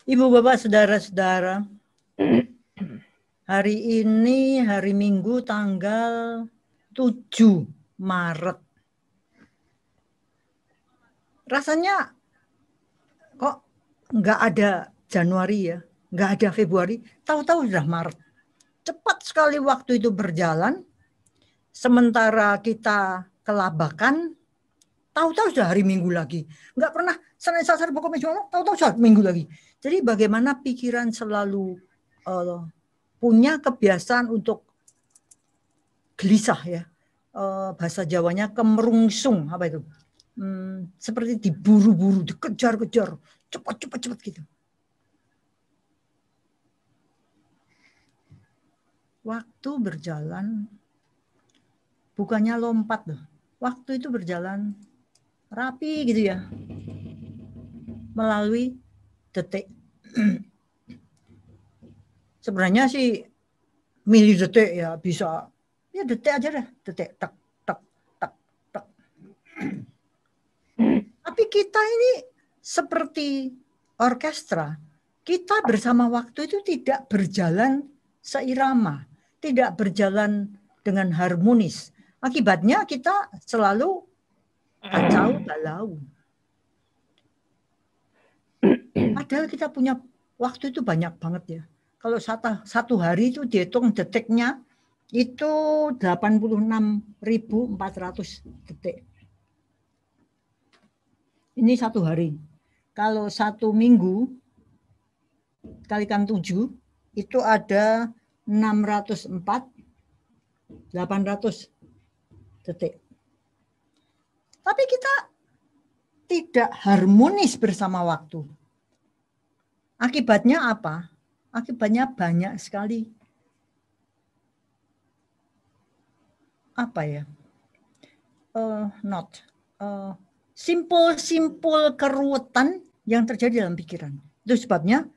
Ibu, Bapak, Saudara-saudara, hari ini hari Minggu tanggal 7 Maret. Rasanya kok nggak ada Januari ya, nggak ada Februari, tahu-tahu sudah Maret. Cepat sekali waktu itu berjalan, sementara kita kelabakan, tahu-tahu sudah hari Minggu lagi. Nggak pernah Senin, Selasa, Rabu, Kamis, Jumat, tahu-tahu sudah Minggu lagi. Jadi bagaimana pikiran selalu punya kebiasaan untuk gelisah ya. Bahasa Jawanya kemerungsung, apa itu? Seperti diburu-buru, dikejar-kejar, cepat gitu. Waktu berjalan, bukannya lompat loh. Waktu itu berjalan rapi gitu ya, melalui detik. Sebenarnya sih milih detik ya bisa, ya detik aja deh, detik, tak, tak, tak, tak. Tapi kita ini seperti orkestra, kita bersama waktu itu tidak berjalan seirama, tidak berjalan dengan harmonis. Akibatnya kita selalu kacau balau. Padahal kita punya waktu itu banyak banget ya. Kalau satu hari itu dihitung detiknya itu 86.400 detik. Ini satu hari. Kalau satu minggu kalikan 7 itu ada 604.800 detik. Tapi kita tidak harmonis bersama waktu. Akibatnya apa? Akibatnya banyak sekali apa ya? Simpul-simpul keruwetan yang terjadi dalam pikiran. Itu sebabnya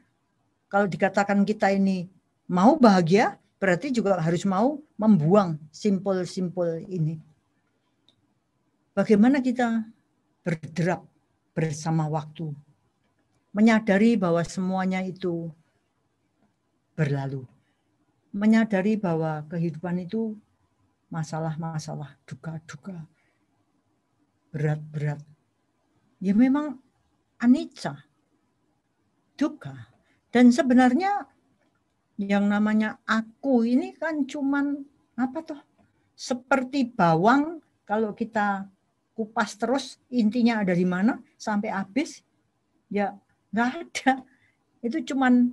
kalau dikatakan kita ini mau bahagia, berarti juga harus mau membuang simpul-simpul ini. Bagaimana kita berderap bersama waktu, menyadari bahwa semuanya itu berlalu, menyadari bahwa kehidupan itu masalah-masalah, duka-duka, berat-berat. Ya memang anicca, duka. Dan sebenarnya yang namanya aku ini kan cuman apa toh? Seperti bawang, kalau kita kupas terus intinya ada di mana sampai habis, ya nggak ada. Itu cuman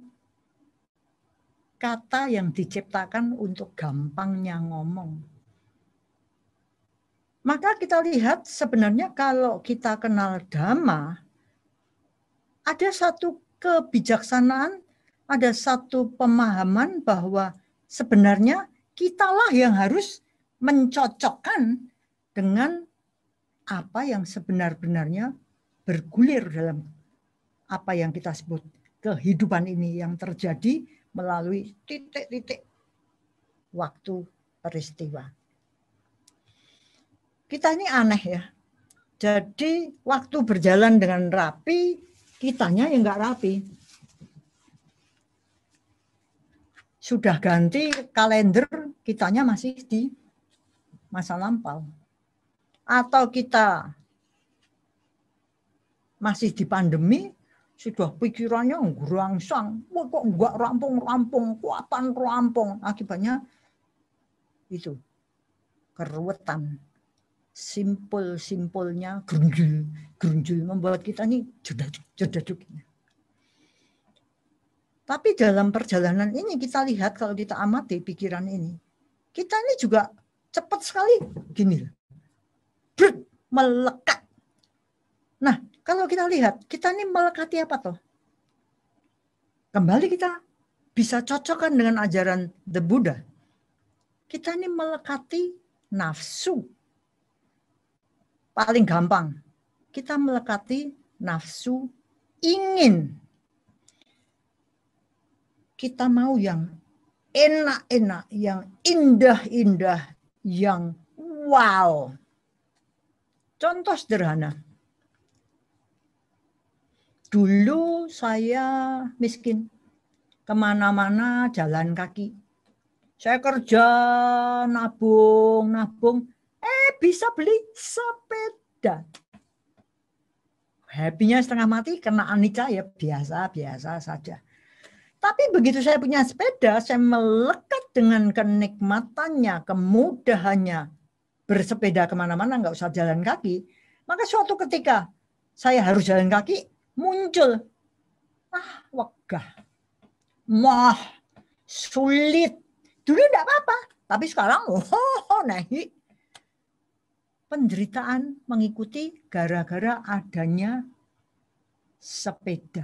kata yang diciptakan untuk gampangnya ngomong. Maka kita lihat sebenarnya kalau kita kenal Dhamma, ada satu kebijaksanaan, ada satu pemahaman bahwa sebenarnya kitalah yang harus mencocokkan dengan apa yang sebenar-benarnya bergulir dalam apa yang kita sebut kehidupan ini yang terjadi melalui titik-titik waktu peristiwa. Kita ini aneh ya. Jadi waktu berjalan dengan rapi, kitanya yang nggak rapi. Sudah ganti kalender, kitanya masih di masa lampau. Atau kita masih di pandemi, sudah pikirannya ngerangsang, kok nggak rampung-rampung, kapan rampung. Akibatnya itu keruwetan. Simpul-simpulnya gerunjul membuat kita ini jedaduk. Tapi dalam perjalanan ini kita lihat kalau kita amati pikiran ini, kita ini juga cepat sekali gini, melekat. Nah, kalau kita lihat, kita ini melekati apa toh? Kembali kita bisa cocokkan dengan ajaran The Buddha. Kita ini melekati nafsu. Paling gampang, kita melekati nafsu ingin. Kita mau yang enak-enak, yang indah-indah, yang wow. Contoh sederhana. Dulu saya miskin, kemana-mana jalan kaki. Saya kerja, nabung, bisa beli sepeda. Happy-nya setengah mati, kena anica ya biasa saja. Tapi begitu saya punya sepeda, saya melekat dengan kenikmatannya, kemudahannya, bersepeda kemana-mana, nggak usah jalan kaki. Maka suatu ketika saya harus jalan kaki, muncul, wegah, sulit. Dulu enggak apa-apa, tapi sekarang naik. Penderitaan mengikuti gara-gara adanya sepeda.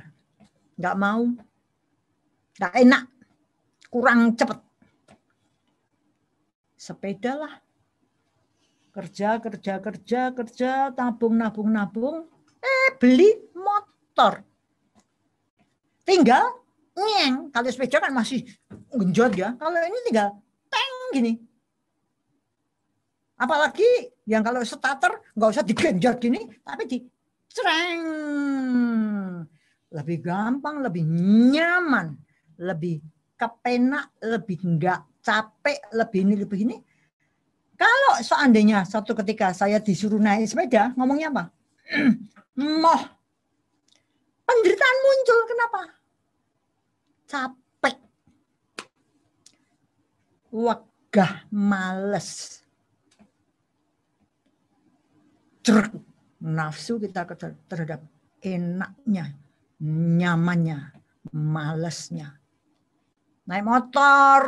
Enggak mau, enggak enak, kurang cepat. Sepeda lah. Kerja, tabung, beli motor. Tinggal kalau sepeda kan masih genjot ya. Kalau ini tinggal teng gini. Apalagi yang kalau starter nggak usah digenjot gini, tapi di cereng. Lebih gampang, lebih nyaman, lebih kepenak, lebih nggak capek, lebih ini. Kalau seandainya satu ketika saya disuruh naik sepeda, ngomongnya apa? Penderitaan muncul. Kenapa? Capek. Wegah, males. Cerek. Nafsu kita terhadap enaknya, nyamannya, malesnya. Naik motor.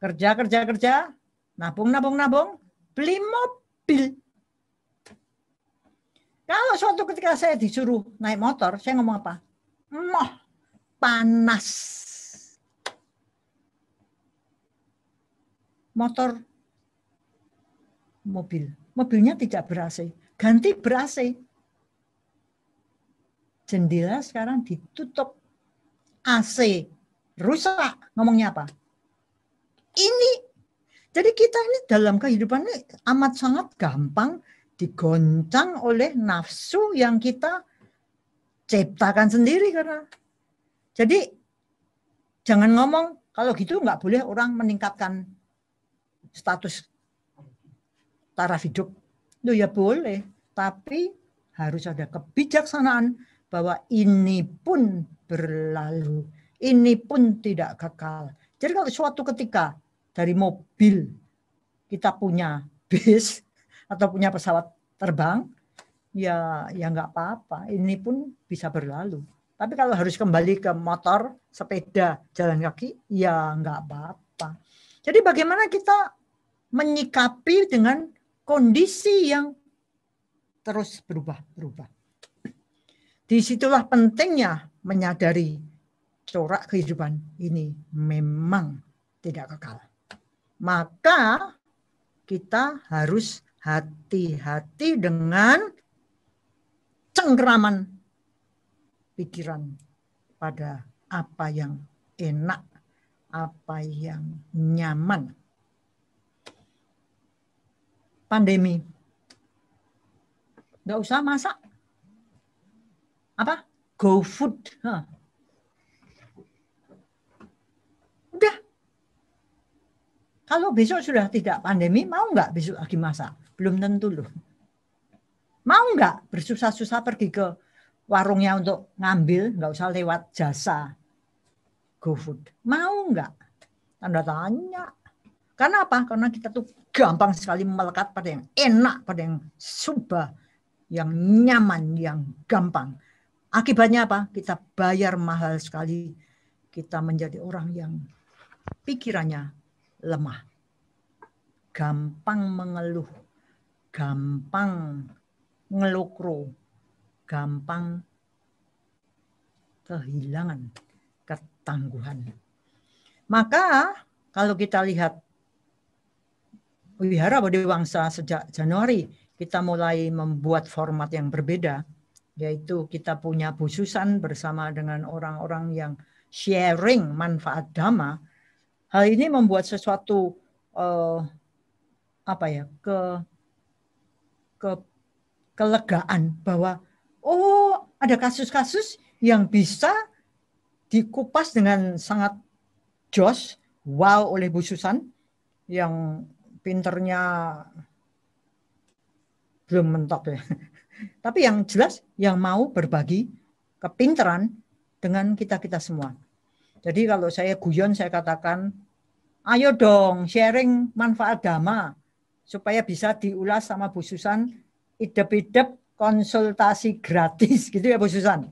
Kerja. Nabung, beli mobil. Kalau suatu ketika saya disuruh naik motor, saya ngomong apa? Panas. Motor, mobilnya tidak ber-AC. Ganti ber-AC. Jendela sekarang ditutup. AC rusak. Ngomongnya apa? Ini. Jadi kita ini dalam kehidupan ini amat sangat gampang digoncang oleh nafsu yang kita ciptakan sendiri. Karena jadi jangan ngomong kalau gitu nggak boleh orang meningkatkan status taraf hidup. Loh ya boleh, tapi harus ada kebijaksanaan bahwa ini pun berlalu, ini pun tidak kekal. Jadi kalau suatu ketika dari mobil kita punya bis atau punya pesawat terbang, ya nggak apa-apa. Ini pun bisa berlalu. Tapi kalau harus kembali ke motor, sepeda, jalan kaki, ya nggak apa-apa. Jadi bagaimana kita menyikapi dengan kondisi yang terus berubah-ubah. Disitulah pentingnya menyadari corak kehidupan ini memang tidak kekal. Maka kita harus hati-hati dengan cengkeraman pikiran pada apa yang enak, apa yang nyaman. Pandemi. Nggak usah masak. Apa? Go food. Udah. Kalau besok sudah tidak pandemi, mau nggak besok lagi masak? Belum tentu loh. Mau nggak bersusah-susah pergi ke warungnya untuk ngambil, nggak usah lewat jasa GoFood. Mau nggak? Tanda tanya. Karena apa? Karena kita tuh gampang sekali melekat pada yang enak, pada yang subah, yang nyaman, yang gampang. Akibatnya apa? Kita bayar mahal sekali. Kita menjadi orang yang pikirannya lemah. Gampang mengeluh. Gampang ngelukro. Gampang kehilangan ketangguhan. Maka kalau kita lihat Wihara Bodhiwangsa sejak Januari, kita mulai membuat format yang berbeda, yaitu kita punya bususan bersama dengan orang-orang yang sharing manfaat Dhamma. Hal ini membuat sesuatu kelegaan bahwa Ada kasus-kasus yang bisa dikupas dengan sangat jos, wow oleh Bu Susan yang pinternya belum mentok ya. Tapi yang jelas yang mau berbagi kepinteran dengan kita-kita semua. Jadi kalau saya guyon saya katakan, ayo dong sharing manfaat dhamma supaya bisa diulas sama Bu Susan, idep-idep konsultasi gratis gitu ya Bu Susan.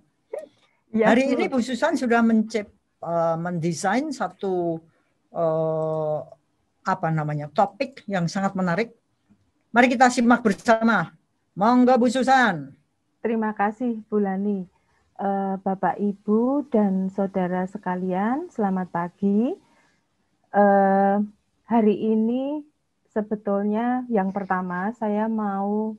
Ya, Hari Bu. ini Bu Susan sudah mendesain satu topik yang sangat menarik. Mari kita simak bersama. Monggo Bu Susan. Terima kasih Bu Lani. Bapak, Ibu, dan saudara sekalian, selamat pagi. Hari ini sebetulnya yang pertama saya mau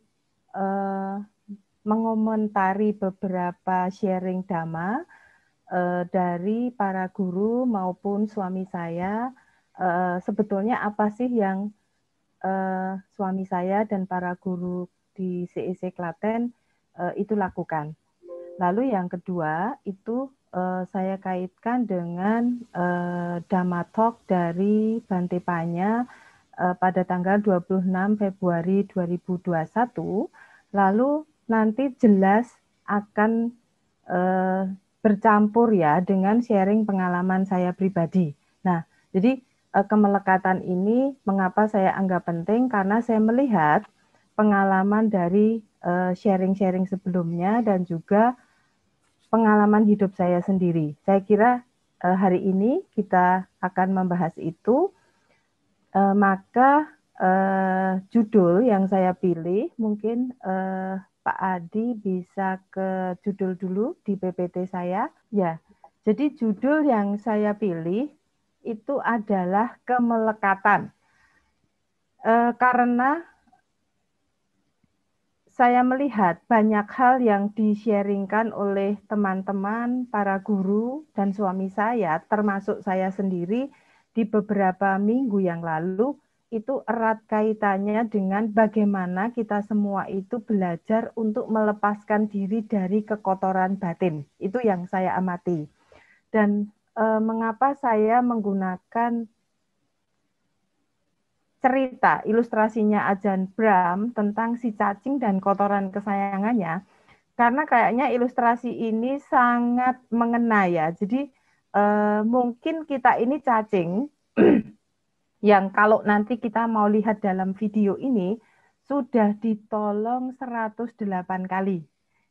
mengomentari beberapa sharing dhamma dari para guru maupun suami saya. Sebetulnya apa sih yang suami saya dan para guru di CEC Klaten itu lakukan. Lalu yang kedua itu saya kaitkan dengan Dhamma Talk dari Bante Panya pada tanggal 26 Februari 2021. Lalu nanti jelas akan bercampur ya dengan sharing pengalaman saya pribadi. Nah, jadi kemelekatan ini mengapa saya anggap penting karena saya melihat pengalaman dari sharing-sharing sebelumnya dan juga pengalaman hidup saya sendiri. Saya kira hari ini kita akan membahas itu. Maka judul yang saya pilih mungkin Pak Adi bisa ke judul dulu di PPT saya. Ya, jadi judul yang saya pilih itu adalah kemelekatan. Karena saya melihat banyak hal yang di-sharingkan oleh teman-teman, para guru, dan suami saya, termasuk saya sendiri, di beberapa minggu yang lalu, itu erat kaitannya dengan bagaimana kita semua itu belajar untuk melepaskan diri dari kekotoran batin. Itu yang saya amati. Dan mengapa saya menggunakan cerita ilustrasinya Ajahn Brahm tentang si cacing dan kotoran kesayangannya, karena kayaknya ilustrasi ini sangat mengena ya. Jadi mungkin kita ini cacing yang kalau nanti kita mau lihat dalam video ini sudah ditolong 108 kali.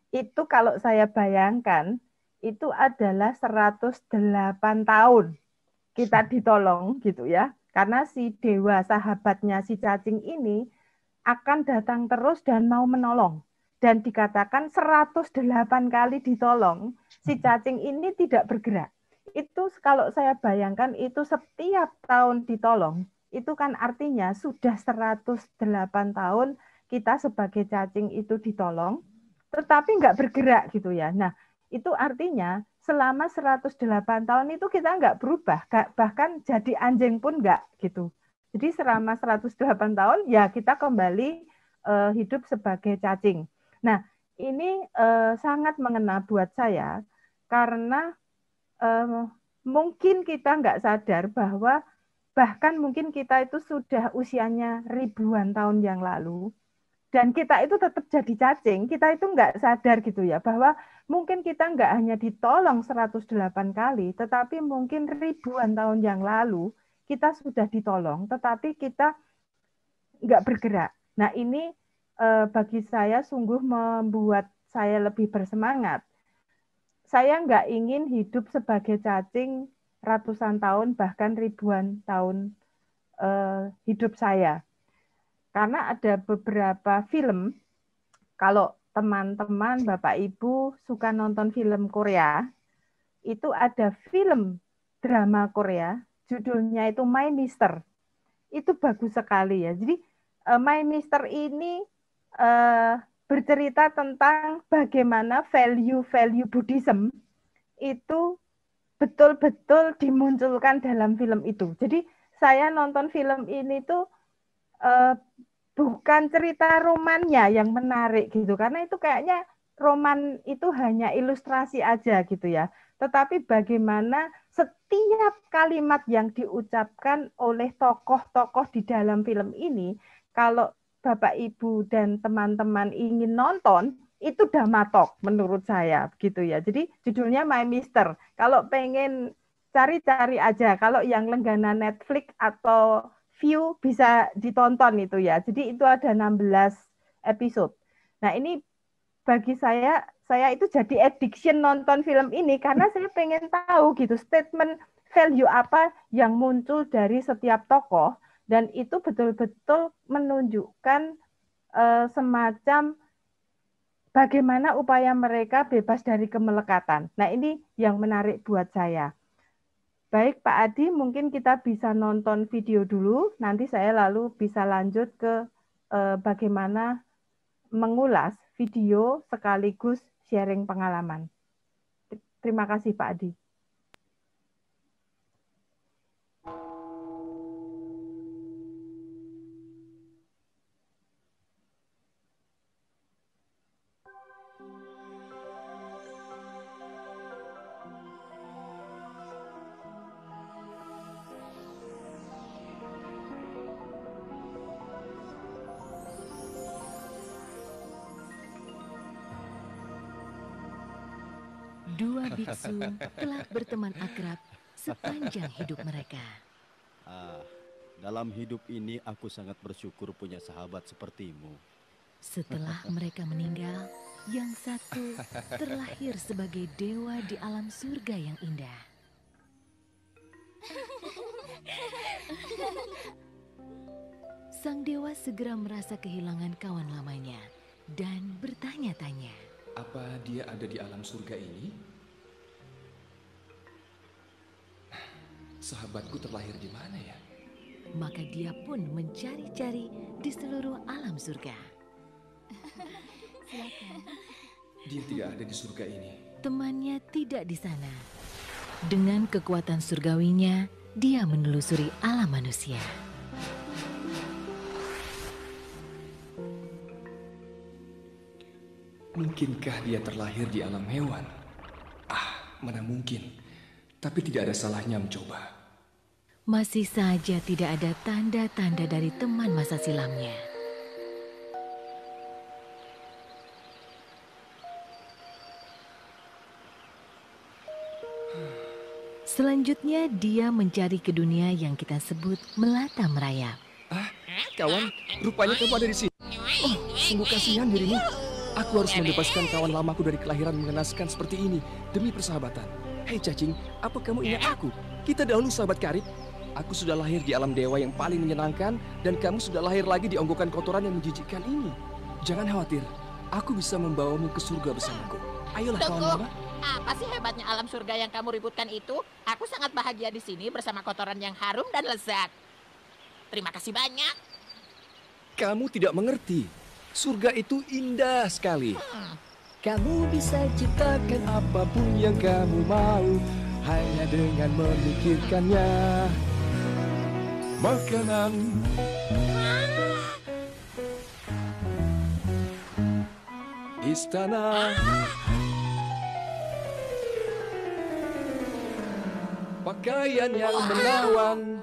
Itu kalau saya bayangkan itu adalah 108 tahun kita ditolong gitu ya. Karena si dewa sahabatnya si cacing ini akan datang terus dan mau menolong. Dan dikatakan 108 kali ditolong, si cacing ini tidak bergerak. Itu kalau saya bayangkan itu setiap tahun ditolong, itu kan artinya sudah 108 tahun kita sebagai cacing itu ditolong, tetapi nggak bergerak gitu ya. Nah, itu artinya selama 108 tahun itu kita nggak berubah, bahkan jadi anjing pun nggak gitu. Jadi selama 108 tahun ya kita kembali hidup sebagai cacing. Nah, ini sangat mengena buat saya karena mungkin kita nggak sadar bahwa bahkan mungkin kita itu sudah usianya ribuan tahun yang lalu, dan kita itu tetap jadi cacing, kita itu nggak sadar gitu ya, bahwa mungkin kita nggak hanya ditolong 108 kali, tetapi mungkin ribuan tahun yang lalu kita sudah ditolong, tetapi kita nggak bergerak. Nah ini bagi saya sungguh membuat saya lebih bersemangat. Saya nggak ingin hidup sebagai cacing ratusan tahun, bahkan ribuan tahun hidup saya. Karena ada beberapa film, kalau teman-teman, Bapak Ibu suka nonton film Korea, itu ada film drama Korea, judulnya itu My Mister. Itu bagus sekali ya. Jadi My Mister ini bercerita tentang bagaimana value-value Buddhism itu betul-betul dimunculkan dalam film itu. Jadi saya nonton film ini tuh bukan cerita romannya yang menarik gitu, karena itu kayaknya roman itu hanya ilustrasi aja gitu ya. Tetapi bagaimana setiap kalimat yang diucapkan oleh tokoh-tokoh di dalam film ini, kalau Bapak Ibu dan teman-teman ingin nonton, itu dramatok menurut saya gitu ya. Jadi judulnya My Mister. Kalau pengen cari-cari aja. Kalau yang langganan Netflix atau View bisa ditonton itu ya. Jadi itu ada 16 episode. Nah, ini bagi saya itu jadi addiction nonton film ini karena saya pengen tahu gitu statement value apa yang muncul dari setiap tokoh dan itu betul-betul menunjukkan semacam bagaimana upaya mereka bebas dari kemelekatan. Nah, ini yang menarik buat saya. Baik Pak Adi, mungkin kita bisa nonton video dulu, nanti saya lalu bisa lanjut ke bagaimana mengulas video sekaligus sharing pengalaman. Terima kasih Pak Adi. Dua biksu telah berteman akrab sepanjang hidup mereka. Dalam hidup ini aku sangat bersyukur punya sahabat sepertimu. Setelah mereka meninggal, yang satu terlahir sebagai dewa di alam surga yang indah. Sang dewa segera merasa kehilangan kawan lamanya dan bertanya-tanya. Apa dia ada di alam surga ini? Sahabatku terlahir di mana ya? Maka dia pun mencari-cari di seluruh alam surga. Dia tidak ada di surga ini. Temannya tidak di sana. Dengan kekuatan surgawinya, dia menelusuri alam manusia. Mungkinkah dia terlahir di alam hewan? Mana mungkin. Tapi tidak ada salahnya mencoba. Masih saja tidak ada tanda-tanda dari teman masa silamnya. Selanjutnya dia mencari ke dunia yang kita sebut melata merayap. Kawan, rupanya kamu ada di sini. Oh, sungguh kasihan dirimu. Aku harus membebaskan kawan lamaku dari kelahiran mengenaskan seperti ini demi persahabatan. Hei cacing, apa kamu ingat aku? Kita dahulu sahabat karib. Aku sudah lahir di alam dewa yang paling menyenangkan dan kamu sudah lahir lagi di onggokan kotoran yang menjijikkan ini. Jangan khawatir, aku bisa membawamu ke surga bersamaku. Ayolah kawan lama. Apa sih hebatnya alam surga yang kamu ributkan itu? Aku sangat bahagia di sini bersama kotoran yang harum dan lezat. Terima kasih banyak. Kamu tidak mengerti. Surga itu indah sekali. Kamu bisa ciptakan apapun yang kamu mau hanya dengan memikirkannya. Makanan, istana, pakaian yang menawan.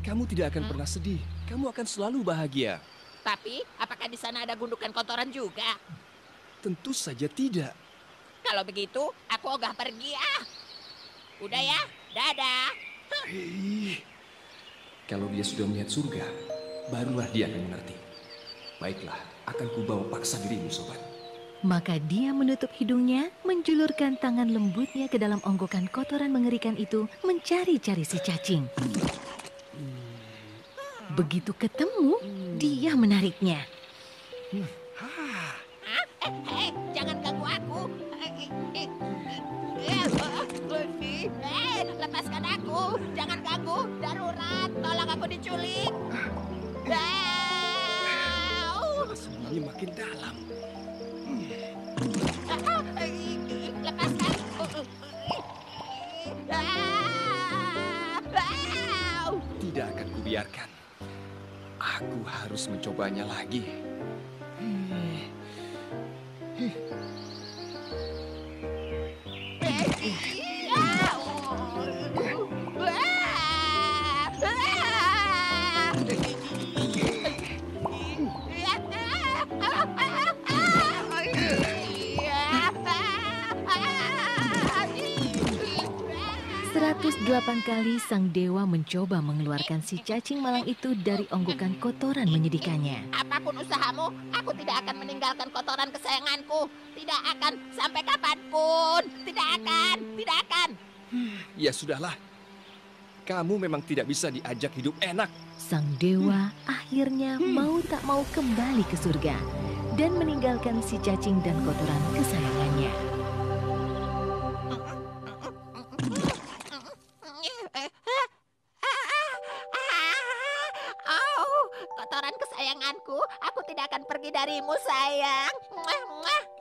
Kamu tidak akan pernah sedih. Kamu akan selalu bahagia. Tapi, apakah di sana ada gundukan kotoran juga? Tentu saja tidak. Kalau begitu, aku ogah pergi Udah ya, dadah. Hei, kalau dia sudah melihat surga, barulah dia akan mengerti. Baiklah, akan kubawa paksa dirimu, sobat. Maka dia menutup hidungnya, menjulurkan tangan lembutnya ke dalam onggokan kotoran mengerikan itu, mencari-cari si cacing. Begitu ketemu, dia menariknya. Hei, jangan ganggu aku. Lepaskan aku. Jangan ganggu. Darurat. Tolong aku diculik. Semuanya makin dalam. Lepaskan. Tidak akan kubiarkan. Aku harus mencobanya lagi. 108 kali sang dewa mencoba mengeluarkan si cacing malang itu dari onggokan kotoran menyedihkannya. Apapun usahamu, aku tidak akan meninggalkan kotoran kesayanganku. Tidak akan, sampai kapanpun. Tidak akan, tidak akan. Ya sudahlah. Kamu memang tidak bisa diajak hidup enak. Sang dewa akhirnya mau tak mau kembali ke surga dan meninggalkan si cacing dan kotoran kesayangannya. Kotoran kesayanganku, aku tidak akan pergi darimu, sayang.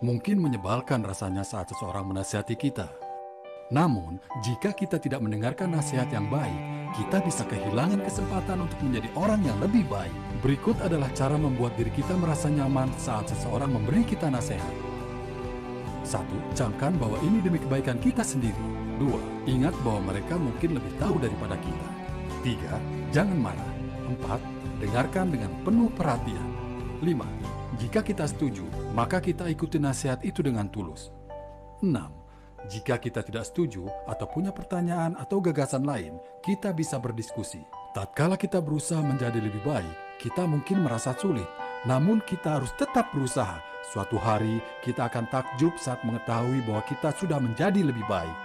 Mungkin menyebalkan rasanya saat seseorang menasihati kita. Namun, jika kita tidak mendengarkan nasihat yang baik, kita bisa kehilangan kesempatan untuk menjadi orang yang lebih baik. Berikut adalah cara membuat diri kita merasa nyaman saat seseorang memberi kita nasihat. 1. Camkan bahwa ini demi kebaikan kita sendiri. 2. Ingat bahwa mereka mungkin lebih tahu daripada kita. 3. Jangan marah. 4. Dengarkan dengan penuh perhatian. 5. Jika kita setuju, maka kita ikuti nasihat itu dengan tulus. 6. Jika kita tidak setuju atau punya pertanyaan atau gagasan lain, kita bisa berdiskusi. Tatkala kita berusaha menjadi lebih baik, kita mungkin merasa sulit. Namun kita harus tetap berusaha. Suatu hari kita akan takjub saat mengetahui bahwa kita sudah menjadi lebih baik.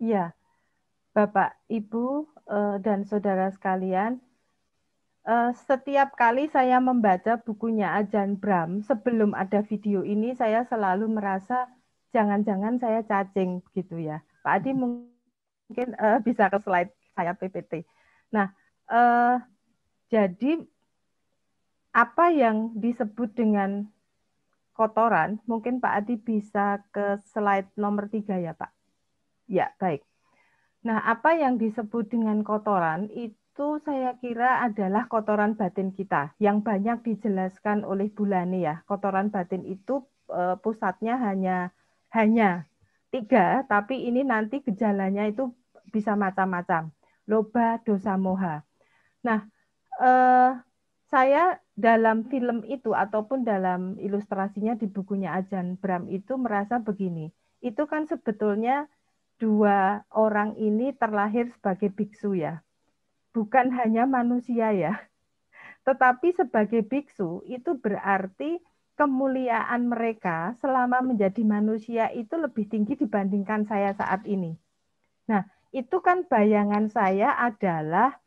Ya, Bapak, Ibu, dan saudara sekalian, setiap kali saya membaca bukunya Ajahn Brahm, sebelum ada video ini, saya selalu merasa jangan-jangan saya cacing gitu ya. Pak Adi mungkin bisa ke slide saya PPT. Nah, jadi apa yang disebut dengan kotoran, mungkin Pak Adi bisa ke slide nomor 3 ya Pak. Ya, baik. Nah, apa yang disebut dengan kotoran itu saya kira adalah kotoran batin kita yang banyak dijelaskan oleh Bu Lani ya. Kotoran batin itu pusatnya hanya 3, tapi ini nanti gejalanya itu bisa macam-macam. Loba, dosa, moha. Nah, saya dalam film itu ataupun dalam ilustrasinya di bukunya Ajahn Brahm itu merasa begini. Itu kan sebetulnya 2 orang ini terlahir sebagai biksu ya. Bukan hanya manusia ya, tetapi sebagai biksu itu berarti kemuliaan mereka selama menjadi manusia itu lebih tinggi dibandingkan saya saat ini. Nah, itu kan bayangan saya adalah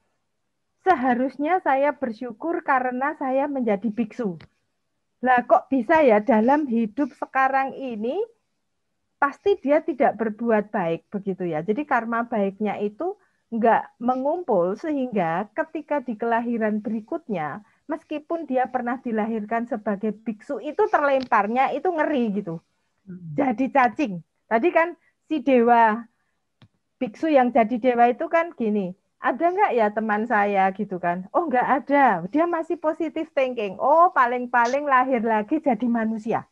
seharusnya saya bersyukur karena saya menjadi biksu. Lah kok bisa ya dalam hidup sekarang ini pasti dia tidak berbuat baik begitu ya. Jadi karma baiknya itu nggak mengumpul sehingga ketika di kelahiran berikutnya, meskipun dia pernah dilahirkan sebagai biksu, itu terlemparnya itu ngeri gitu. Jadi cacing. Tadi kan si dewa, biksu yang jadi dewa itu kan gini, ada nggak ya teman saya gitu kan? Oh nggak ada, dia masih positive thinking. Oh paling-paling lahir lagi jadi manusia.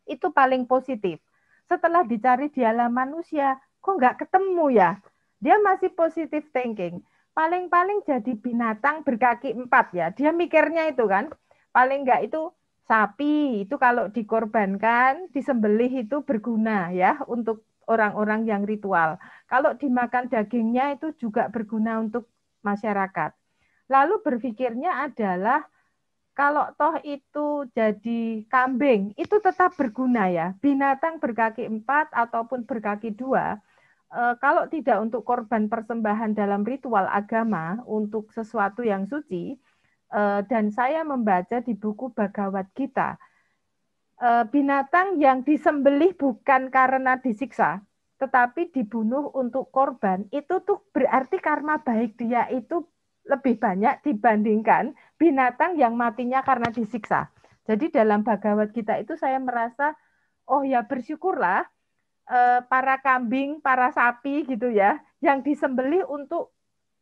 Itu paling positif. Setelah dicari di alam manusia, kok nggak ketemu ya? Dia masih positive thinking. Paling-paling jadi binatang berkaki 4 ya. Dia mikirnya itu kan. Paling enggak itu sapi. Itu kalau dikorbankan, disembelih itu berguna ya. Untuk orang-orang yang ritual. Kalau dimakan dagingnya itu juga berguna untuk masyarakat. Lalu berpikirnya adalah kalau toh itu jadi kambing, itu tetap berguna ya. Binatang berkaki 4 ataupun berkaki 2, kalau tidak untuk korban persembahan dalam ritual agama untuk sesuatu yang suci, dan saya membaca di buku Bhagavad Gita, binatang yang disembelih bukan karena disiksa, tetapi dibunuh untuk korban, itu tuh berarti karma baik dia itu lebih banyak dibandingkan binatang yang matinya karena disiksa. Jadi dalam Bhagavad Gita itu saya merasa, oh ya bersyukurlah, para kambing, para sapi gitu ya, yang disembelih untuk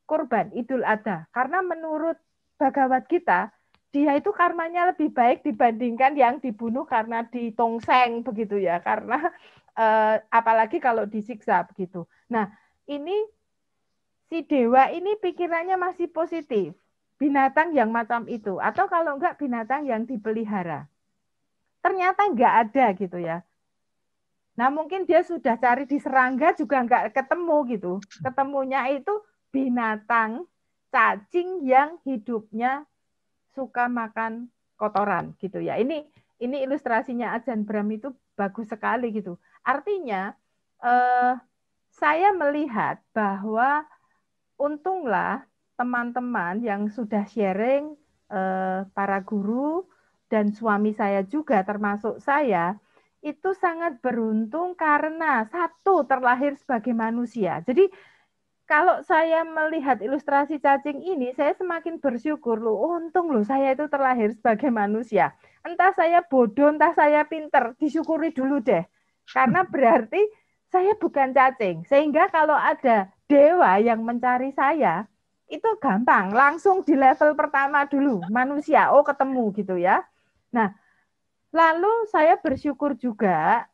kurban Idul Adha. Karena menurut Bhagavad Gita, dia itu karmanya lebih baik dibandingkan yang dibunuh karena ditongseng begitu ya. Karena apalagi kalau disiksa begitu. Nah, ini si dewa ini pikirannya masih positif. Binatang yang macam itu. Atau kalau enggak binatang yang dipelihara. Ternyata enggak ada gitu ya. Nah, mungkin dia sudah cari di serangga juga nggak ketemu gitu. Ketemunya itu binatang cacing yang hidupnya suka makan kotoran gitu ya. Ini ilustrasinya Ajahn Brahm itu bagus sekali gitu. Artinya saya melihat bahwa untunglah teman-teman yang sudah sharing, para guru dan suami saya juga termasuk saya, itu sangat beruntung karena satu, terlahir sebagai manusia. Jadi kalau saya melihat ilustrasi cacing ini, saya semakin bersyukur loh. Untung loh saya itu terlahir sebagai manusia. Entah saya bodoh, entah saya pinter, disyukuri dulu deh. Karena berarti saya bukan cacing. Sehingga kalau ada dewa yang mencari saya, itu gampang. Langsung di level pertama dulu, manusia. Oh, ketemu gitu ya. Nah, lalu saya bersyukur juga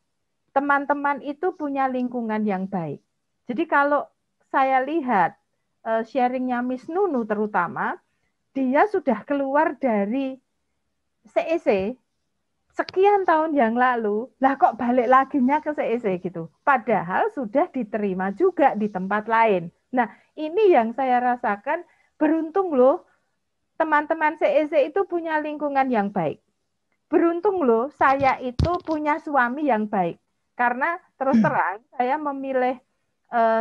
teman-teman itu punya lingkungan yang baik. Jadi kalau saya lihat sharingnya Miss Nunu terutama, dia sudah keluar dari CEC sekian tahun yang lalu, lah kok balik laginya ke CEC gitu. Padahal sudah diterima juga di tempat lain. Nah, ini yang saya rasakan, beruntung loh teman-teman CEC itu punya lingkungan yang baik. Beruntung loh saya itu punya suami yang baik. Karena terus terang saya memilih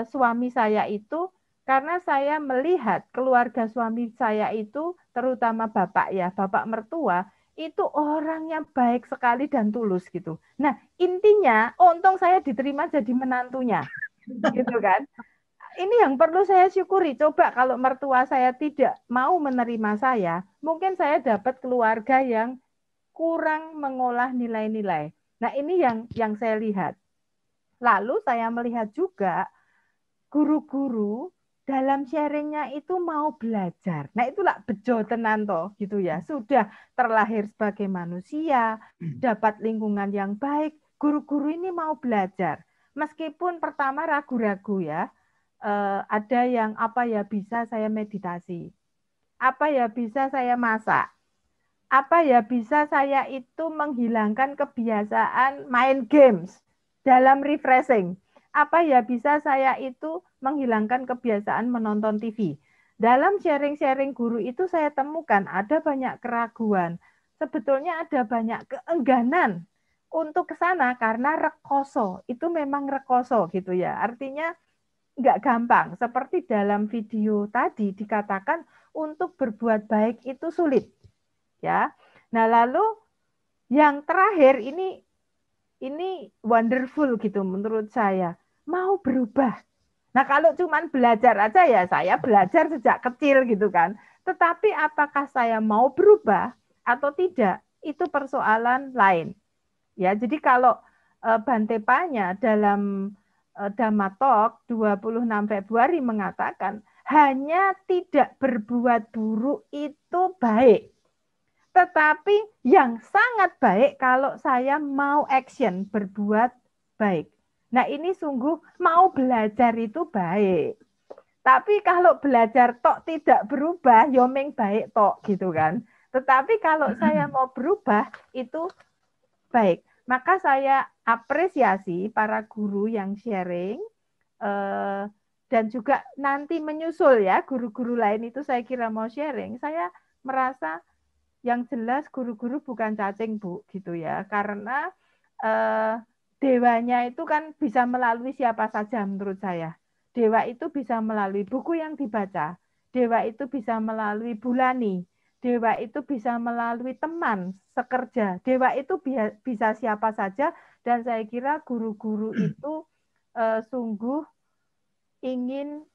suami saya itu karena saya melihat keluarga suami saya itu, terutama bapak ya, bapak mertua, itu orangnya baik sekali dan tulus gitu. Nah, intinya untung saya diterima jadi menantunya. Gitu kan. Ini yang perlu saya syukuri. Coba kalau mertua saya tidak mau menerima saya, mungkin saya dapat keluarga yang kurang mengolah nilai-nilai. Nah, ini yang saya lihat. Lalu saya melihat juga guru-guru dalam sharingnya itu mau belajar. Nah, itulah bejo tenan toh gitu ya. Sudah terlahir sebagai manusia, dapat lingkungan yang baik, guru-guru ini mau belajar. Meskipun pertama ragu-ragu ya. Ada yang apa ya bisa saya meditasi. Apa ya bisa saya masak. Apa ya bisa saya itu menghilangkan kebiasaan main games dalam refreshing. Apa ya bisa saya itu menghilangkan kebiasaan menonton TV. Dalam sharing-sharing guru itu saya temukan ada banyak keraguan. Sebetulnya ada banyak keengganan untuk ke sana karena rekoso. Itu memang rekoso gitu ya. Artinya nggak gampang. Seperti dalam video tadi dikatakan untuk berbuat baik itu sulit. Ya. Nah, lalu yang terakhir ini wonderful gitu menurut saya. Mau berubah. Nah, kalau cuman belajar aja ya saya belajar sejak kecil gitu kan. Tetapi apakah saya mau berubah atau tidak? Itu persoalan lain. Ya, jadi kalau Bante Panya dalam Dhamma Talk 26 Februari mengatakan hanya tidak berbuat buruk itu baik. Tetapi yang sangat baik kalau saya mau action, berbuat baik. Nah, ini sungguh mau belajar itu baik. Tapi kalau belajar tok tidak berubah, yomeng baik tok gitu kan. Tetapi kalau saya mau berubah, itu baik. Maka saya apresiasi para guru yang sharing, dan juga nanti menyusul ya, guru-guru lain itu saya kira mau sharing. Saya merasa yang jelas guru-guru bukan cacing, Bu, gitu ya. Karena dewanya itu kan bisa melalui siapa saja menurut saya. Dewa itu bisa melalui buku yang dibaca. Dewa itu bisa melalui bulani. Dewa itu bisa melalui teman sekerja. Dewa itu bisa siapa saja. Dan saya kira guru-guru itu sungguh ingin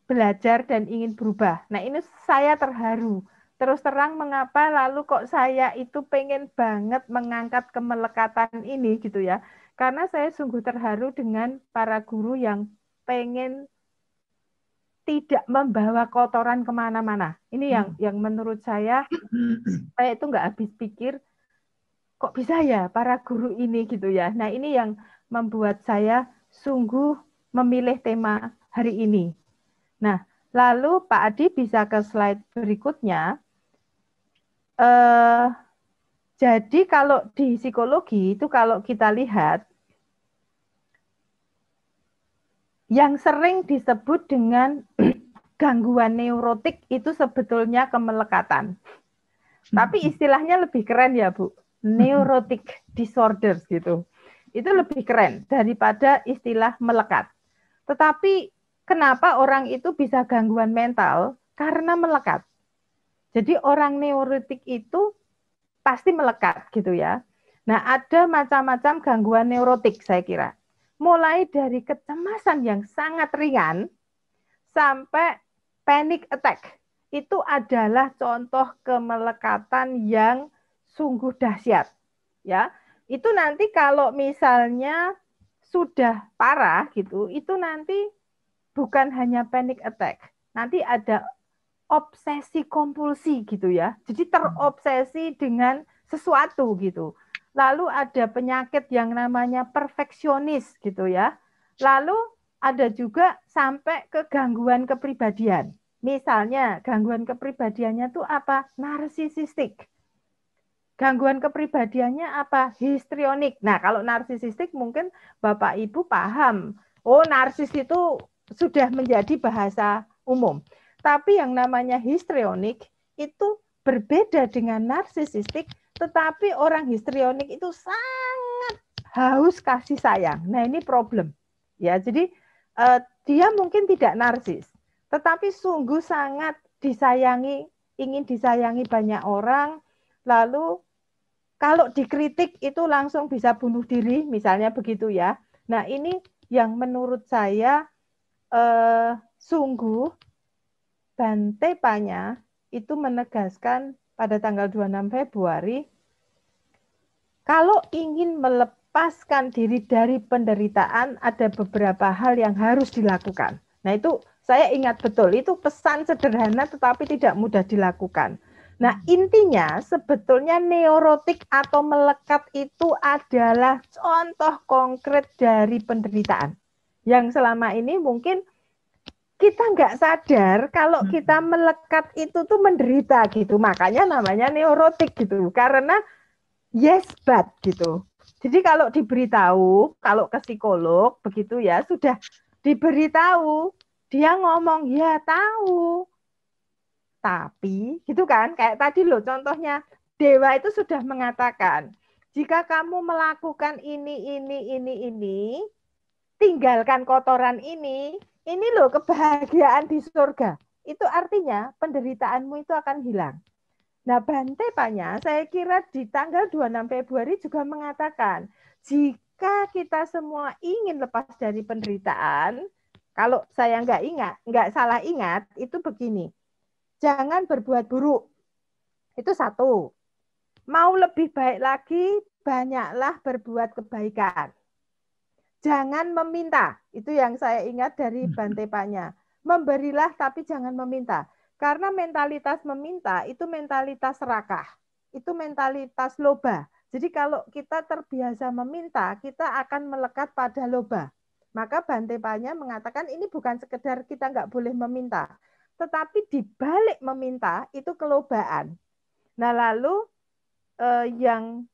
belajar dan ingin berubah. Nah, ini saya terharu. Terus terang mengapa lalu kok saya itu pengen banget mengangkat kemelekatan ini gitu ya. Karena saya sungguh terharu dengan para guru yang pengen tidak membawa kotoran kemana-mana. Ini yang menurut saya itu nggak habis pikir, kok bisa ya para guru ini gitu ya. Nah, ini yang membuat saya sungguh memilih tema hari ini. Nah, lalu Pak Adi bisa ke slide berikutnya. Jadi kalau di psikologi itu kalau kita lihat yang sering disebut dengan gangguan neurotik itu sebetulnya kemelekatan. Tapi istilahnya lebih keren ya Bu, neurotic disorders gitu. Itu lebih keren daripada istilah melekat. Tetapi kenapa orang itu bisa gangguan mental? Karena melekat. Jadi orang neurotik itu pasti melekat gitu ya. Nah, ada macam-macam gangguan neurotik saya kira. Mulai dari kecemasan yang sangat ringan sampai panic attack. Itu adalah contoh kemelekatan yang sungguh dahsyat. Ya, itu nanti kalau misalnya sudah parah gitu, itu nanti bukan hanya panic attack, nanti ada obsesi kompulsi gitu ya. Jadi terobsesi dengan sesuatu gitu. Lalu ada penyakit yang namanya perfeksionis gitu ya. Lalu ada juga sampai ke gangguan kepribadian. Misalnya gangguan kepribadiannya tuh apa? Narsisistik. Gangguan kepribadiannya apa? Histrionik. Nah, kalau narsisistik mungkin Bapak Ibu paham. Oh, narsis itu sudah menjadi bahasa umum. Tapi yang namanya histrionik itu berbeda dengan narsisistik, tetapi orang histrionik itu sangat haus kasih sayang. Nah, ini problem. Ya, jadi dia mungkin tidak narsis, tetapi sungguh sangat disayangi, ingin disayangi banyak orang, lalu kalau dikritik itu langsung bisa bunuh diri, misalnya begitu ya. Nah, ini yang menurut saya sungguh Bante Panya itu menegaskan pada tanggal 26 Februari, kalau ingin melepaskan diri dari penderitaan, ada beberapa hal yang harus dilakukan. Nah, itu saya ingat betul, itu pesan sederhana tetapi tidak mudah dilakukan. Nah, intinya sebetulnya neurotik atau melekat itu adalah contoh konkret dari penderitaan. Yang selama ini mungkin kita nggak sadar kalau kita melekat itu tuh menderita gitu. Makanya namanya neurotik gitu. Karena yes but gitu. Jadi kalau diberitahu, kalau ke psikolog begitu ya, sudah diberitahu, dia ngomong ya tahu. Tapi, gitu kan, kayak tadi loh contohnya, Dewa itu sudah mengatakan, jika kamu melakukan ini, tinggalkan kotoran ini loh kebahagiaan di surga. Itu artinya penderitaanmu itu akan hilang. Nah, Bante Panya, saya kira di tanggal 26 Februari juga mengatakan, jika kita semua ingin lepas dari penderitaan, kalau saya nggak salah ingat, itu begini. Jangan berbuat buruk. Itu satu. Mau lebih baik lagi, banyaklah berbuat kebaikan. Jangan meminta. Itu yang saya ingat dari Bante Panya. Memberilah tapi jangan meminta. Karena mentalitas meminta itu mentalitas serakah. Itu mentalitas loba. Jadi kalau kita terbiasa meminta, kita akan melekat pada loba. Maka Bante Panya mengatakan ini bukan sekedar kita nggak boleh meminta. Tetapi di balik meminta itu kelobaan. Nah, lalu yang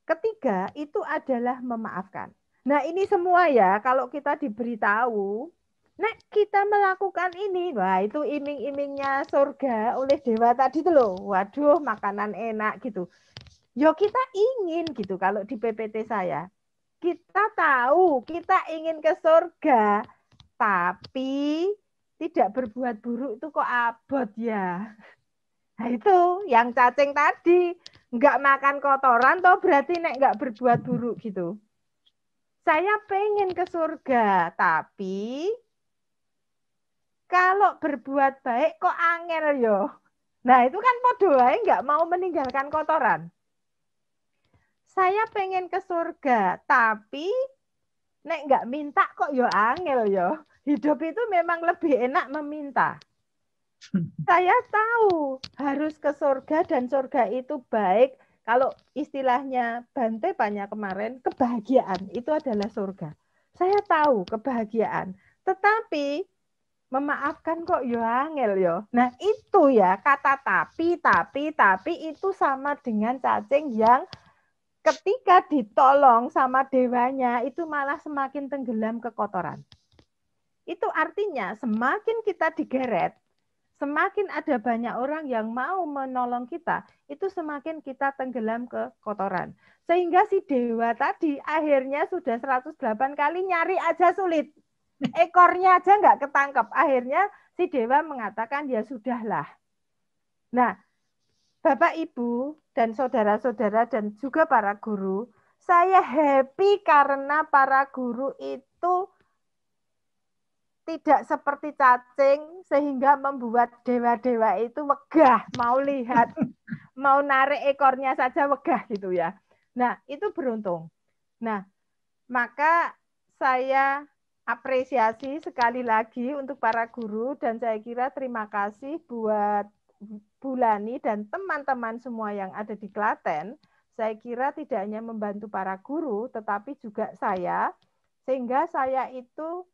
ketiga itu adalah memaafkan. Nah, ini semua ya kalau kita diberitahu, nek kita melakukan ini, wah itu iming-imingnya surga oleh dewa tadi tuh loh. Waduh, makanan enak gitu. Yo kita ingin gitu kalau di PPT saya. Kita tahu kita ingin ke surga, tapi tidak berbuat buruk itu kok abot ya. Nah itu yang cacing tadi. Nggak makan kotoran toh berarti nek nggak berbuat buruk gitu. Saya pengen ke surga, tapi kalau berbuat baik kok angel yo. Nah itu kan podo wae nggak mau meninggalkan kotoran. Saya pengen ke surga, tapi nek nggak minta kok yo angel yo. Hidup itu memang lebih enak meminta. Saya tahu harus ke surga dan surga itu baik. Kalau istilahnya Bante Panya kemarin, kebahagiaan itu adalah surga. Saya tahu kebahagiaan. Tetapi memaafkan kok yo angel yo. Nah itu ya kata tapi itu sama dengan cacing yang ketika ditolong sama dewanya itu malah semakin tenggelam ke kotoran. Itu artinya semakin kita digeret, semakin ada banyak orang yang mau menolong kita, itu semakin kita tenggelam ke kotoran. Sehingga si dewa tadi akhirnya sudah 108 kali nyari aja sulit. Ekornya aja nggak ketangkep. Akhirnya si dewa mengatakan ya sudahlah. Nah, Bapak, Ibu, dan saudara-saudara dan juga para guru, saya happy karena para guru itu tidak seperti cacing sehingga membuat dewa-dewa itu wegah, mau lihat, mau narik ekornya saja wegah gitu ya. Nah, itu beruntung. Nah, maka saya apresiasi sekali lagi untuk para guru dan saya kira terima kasih buat Bulani dan teman-teman semua yang ada di Klaten. Saya kira tidak hanya membantu para guru, tetapi juga saya, sehingga saya itu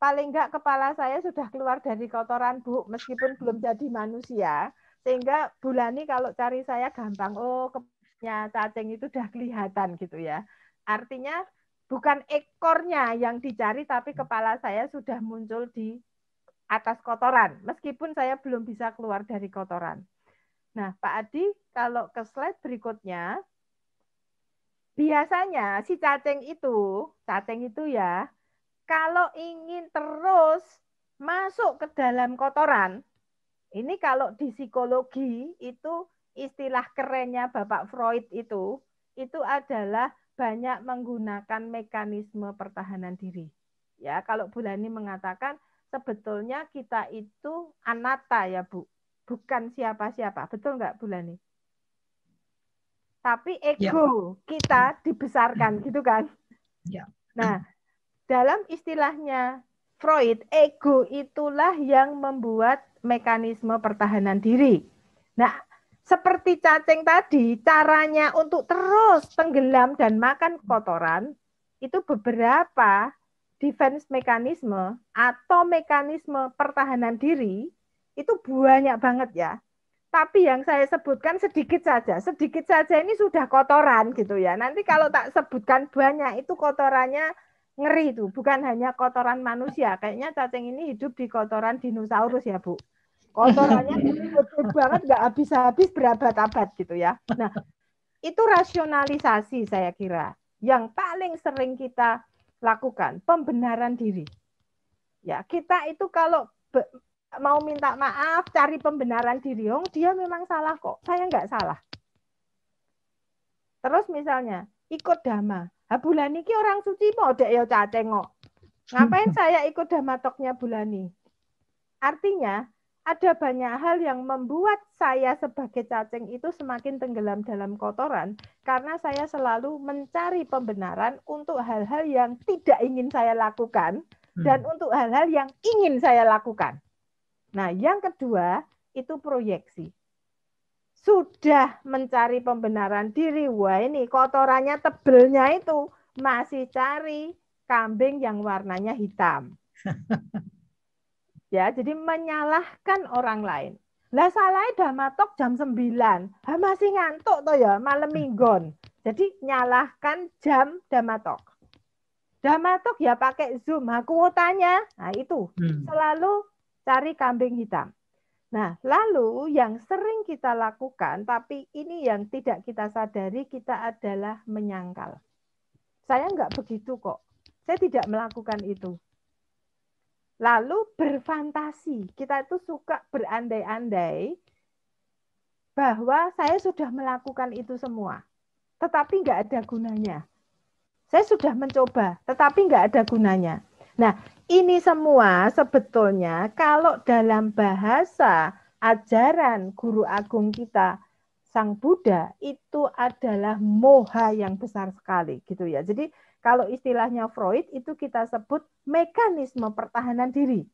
paling enggak kepala saya sudah keluar dari kotoran, Bu, meskipun belum jadi manusia. Sehingga Bulani kalau cari saya gampang, oh kepalanya cacing itu udah kelihatan gitu ya. Artinya bukan ekornya yang dicari, tapi kepala saya sudah muncul di atas kotoran, meskipun saya belum bisa keluar dari kotoran. Nah, Pak Adi, kalau ke slide berikutnya, biasanya si cacing itu ya, kalau ingin terus masuk ke dalam kotoran, ini kalau di psikologi itu istilah kerennya Bapak Freud itu adalah banyak menggunakan mekanisme pertahanan diri. Ya, kalau Bulani mengatakan sebetulnya kita itu anatta ya Bu, bukan siapa-siapa. Betul nggak Bulani? Tapi ego kita dibesarkan gitu kan? Ya. Nah, dalam istilahnya Freud, ego itulah yang membuat mekanisme pertahanan diri. Nah, seperti cacing tadi, caranya untuk terus tenggelam dan makan kotoran, itu beberapa defense mekanisme atau mekanisme pertahanan diri, itu banyak banget ya. Tapi yang saya sebutkan sedikit saja ini sudah kotoran gitu ya. Nanti kalau tak sebutkan banyak, itu kotorannya ngeri tuh, bukan hanya kotoran manusia. Kayaknya cacing ini hidup di kotoran dinosaurus ya, Bu. Kotorannya gede banget, nggak habis-habis berabad-abad gitu ya. Nah, itu rasionalisasi saya kira. Yang paling sering kita lakukan, pembenaran diri. Ya, kita itu kalau mau minta maaf, cari pembenaran diri, dia memang salah kok, saya nggak salah. Terus misalnya, ikut dhamma. Bulani ki orang suci mau dek ya cacing kok. Ngapain saya ikut dhammatoknya Bulani? Artinya ada banyak hal yang membuat saya sebagai cacing itu semakin tenggelam dalam kotoran karena saya selalu mencari pembenaran untuk hal-hal yang tidak ingin saya lakukan dan untuk hal-hal yang ingin saya lakukan. Nah, yang kedua itu proyeksi. Sudah mencari pembenaran diri, wah ini kotorannya tebelnya itu masih cari kambing yang warnanya hitam. Ya, jadi menyalahkan orang lain. Lah salahnya dhammatok jam 9, masih ngantuk toh ya, malam minggon. Jadi nyalahkan jam dhammatok. Dhammatok ya pakai Zoom, kuotanya, nah itu selalu cari kambing hitam. Nah, lalu yang sering kita lakukan, tapi ini yang tidak kita sadari, kita adalah menyangkal. Saya enggak begitu kok. Saya tidak melakukan itu. Lalu berfantasi. Kita itu suka berandai-andai bahwa saya sudah melakukan itu semua. Tetapi enggak ada gunanya. Saya sudah mencoba, tetapi enggak ada gunanya. Nah, ini semua sebetulnya kalau dalam bahasa ajaran guru agung kita, Sang Buddha, itu adalah moha yang besar sekali gitu ya. Jadi kalau istilahnya Freud itu kita sebut mekanisme pertahanan diri.